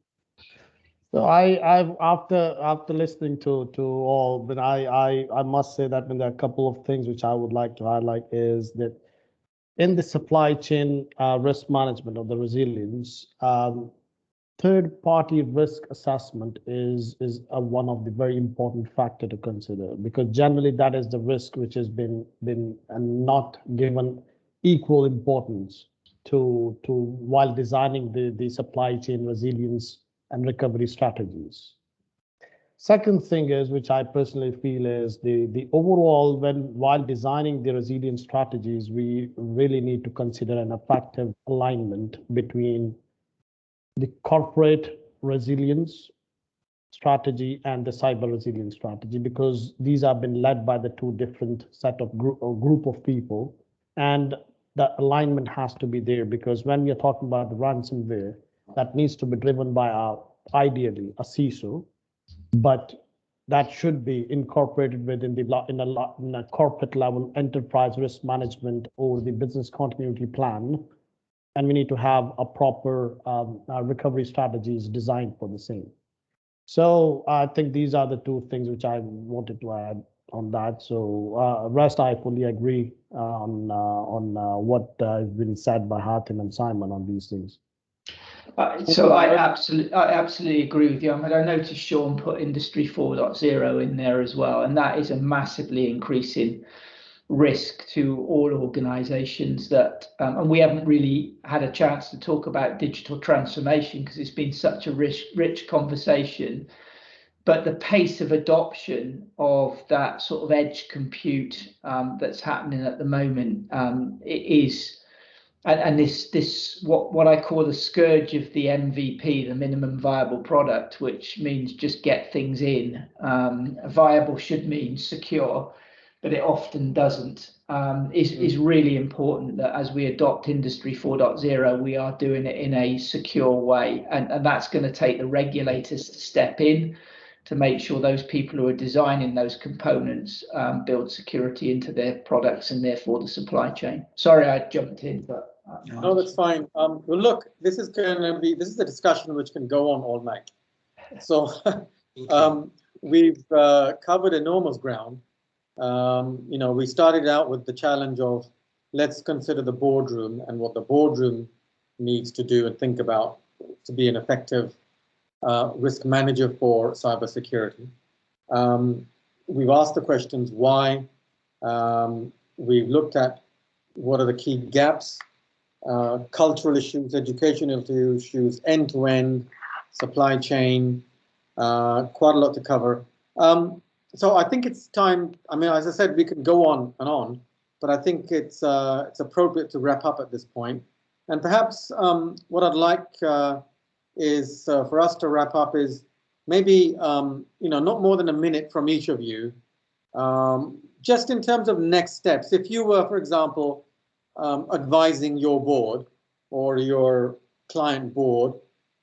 So I've after listening to all, but I must say that there are a couple of things which I would like to highlight is that in the supply chain risk management of the resilience, third-party risk assessment is one of the very important factor to consider, because generally that is the risk which has been not given equal importance to while designing the supply chain resilience and recovery strategies. Second thing is, which I personally feel is the overall, while designing the resilience strategies, we really need to consider an effective alignment between the corporate resilience strategy and the cyber resilience strategy, because these have been led by the 2 different set of group of people, and the alignment has to be there, because when we are talking about the ransomware, that needs to be driven by ideally a CISO, but that should be incorporated within in a corporate level enterprise risk management or the business continuity plan, and we need to have a proper recovery strategies designed for the same. So I think these are the two things which I wanted to add on that. So rest, I fully agree on what has been said by Hatim and Simon on these things. So I absolutely agree with you. I mean, I noticed Sean put Industry 4.0 in there as well, and that is a massively increasing risk to all organizations that, and we haven't really had a chance to talk about digital transformation because it's been such a rich conversation, but the pace of adoption of that sort of edge compute that's happening at the moment, it is, and this what I call the scourge of the MVP, the minimum viable product, which means just get things in. Viable should mean secure, but it often doesn't, is really important that as we adopt Industry 4.0, we are doing it in a secure way. And that's going to take the regulators to step in to make sure those people who are designing those components build security into their products and therefore the supply chain. Sorry, I jumped in, but. No, that's fine. Well, look, this is a discussion which can go on all night. So we've covered enormous ground. We started out with the challenge of let's consider the boardroom and what the boardroom needs to do and think about to be an effective risk manager for cybersecurity. We've asked the questions why. We've looked at what are the key gaps, cultural issues, educational issues, end-to-end, supply chain, quite a lot to cover. So I think it's time. I mean, as I said, we can go on and on, but I think it's appropriate to wrap up at this point. And perhaps what I'd like is for us to wrap up is maybe not more than a minute from each of you, just in terms of next steps. If you were, for example, advising your board or your client board,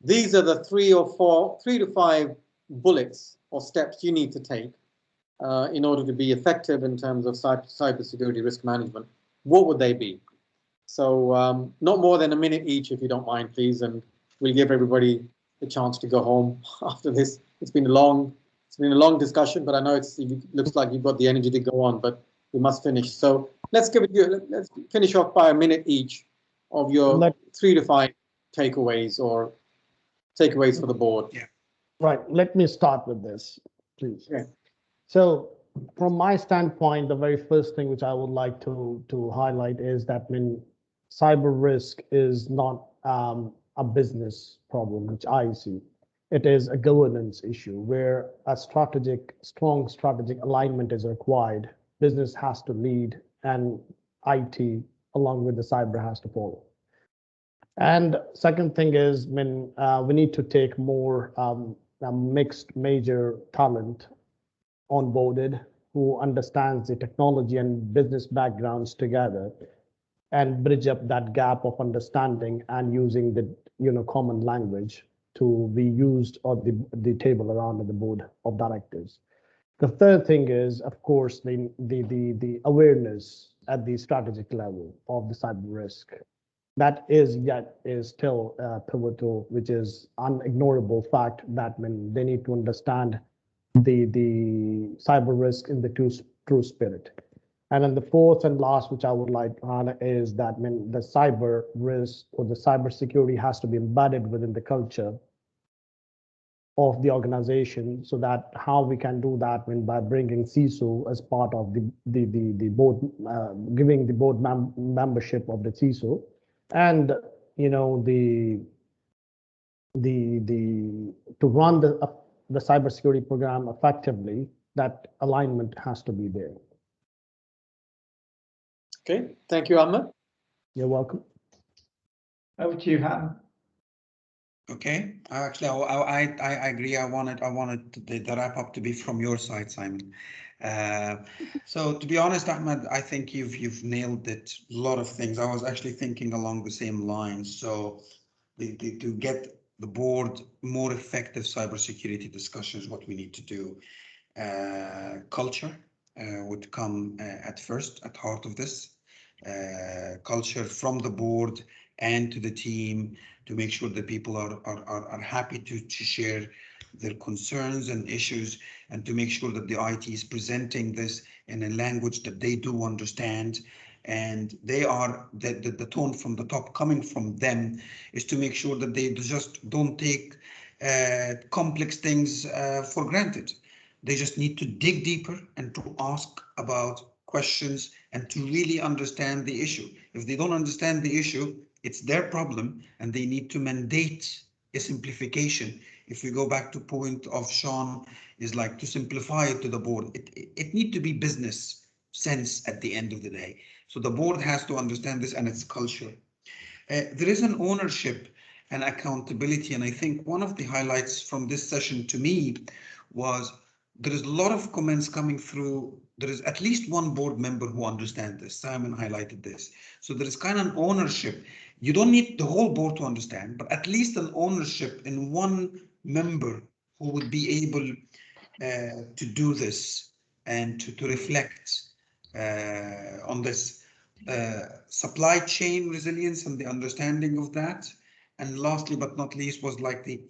these are the 3 to 5 bullets or steps you need to take in order to be effective in terms of cybersecurity risk management. What would they be? So not more than a minute each, if you don't mind, please, and we'll give everybody a chance to go home after this. It's been a long discussion, but I know it looks like you've got the energy to go on, but we must finish. So let's finish off by a minute each of your 3 to 5 takeaways or takeaways for the board. Yeah. Right. Let me start with this, please. Okay. So from my standpoint, the very first thing which I would like to highlight is that cyber risk is not a business problem, which I see. It is a governance issue where a strong strategic alignment is required. Business has to lead and IT along with the cyber has to follow. And second thing is we need to take more mixed major talent onboarded who understands the technology and business backgrounds together and bridge up that gap of understanding and using the common language to be used on the table around the board of directors. The third thing is, of course, the awareness at the strategic level of the cyber risk. That is still pivotal, which is unignorable fact that they need to understand the cyber risk in the true spirit. And then the fourth and last, which I would like to highlight, is that the cyber risk or the cyber security has to be embedded within the culture of the organization, so that how we can do that by bringing CISO as part of the board, giving the board membership of the CISO, and to run the cybersecurity program effectively, that alignment has to be there. Okay, thank you, Ahmed. You're welcome. Over to you, Ham. Okay, actually, I agree. I wanted the wrap up to be from your side, Simon. So to be honest, Ahmed, I think you've nailed it. A lot of things. I was actually thinking along the same lines. So to get the board more effective cybersecurity discussions, what we need to do. Culture would come at heart of this. Culture from the board and to the team to make sure that people are happy to share their concerns and issues, and to make sure that the IT is presenting this in a language that they do understand. And they are the tone from the top coming from them is to make sure that they just don't take complex things for granted. They just need to dig deeper and to ask about questions and to really understand the issue. If they don't understand the issue, it's their problem, and they need to mandate a simplification. If we go back to point of Sean, is like to simplify it to the board. It need to be business sense at the end of the day. So the board has to understand this, and its culture. There is an ownership and accountability, and I think one of the highlights from this session to me was there is a lot of comments coming through. There is at least one board member who understands this. Simon highlighted this. So there is kind of an ownership. You don't need the whole board to understand, but at least an ownership in one member who would be able to do this and to reflect on this supply chain resilience and the understanding of that. And lastly, but not least, was like the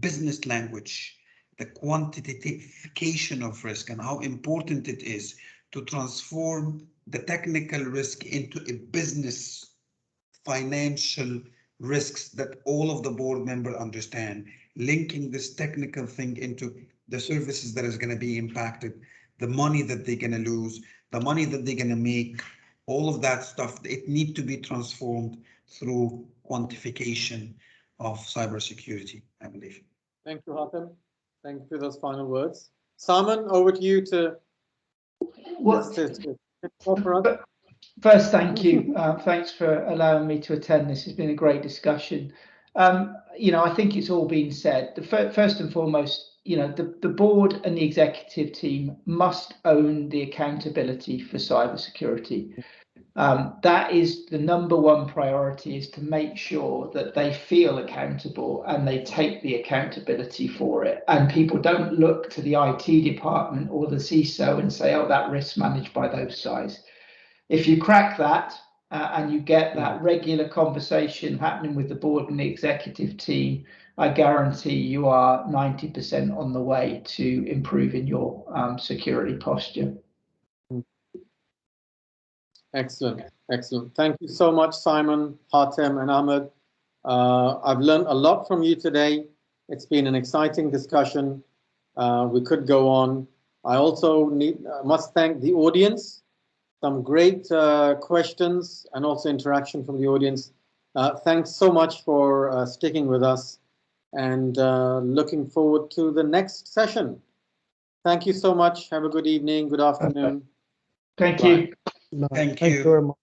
business language, the quantification of risk, and how important it is to transform the technical risk into a business financial risks that all of the board members understand, linking this technical thing into the services that is going to be impacted, the money that they're going to lose, the money that they're going to make, all of that stuff. It needs to be transformed through quantification of cybersecurity, I believe. Thank you, Hatem. Thank you for those final words. Simon, over to you to First, thank you. Thanks for allowing me to attend. This has been a great discussion. You know, I think it's all been said. First and foremost, you know, the board and the executive team must own the accountability for cybersecurity. That is the #1 priority, is to make sure that they feel accountable and they take the accountability for it. And people don't look to the IT department or the CISO and say, oh, that risk's managed by those guys. If you crack that and you get that regular conversation happening with the board and the executive team, I guarantee you are 90% on the way to improving your security posture. Excellent, excellent. Thank you so much, Simon, Hatem, and Ahmed. I've learned a lot from you today. It's been an exciting discussion. We could go on. I also must thank the audience. Some great questions and also interaction from the audience. Thanks so much for sticking with us, and looking forward to the next session. Thank you so much. Have a good evening, good afternoon. Thank you. Thank you very much.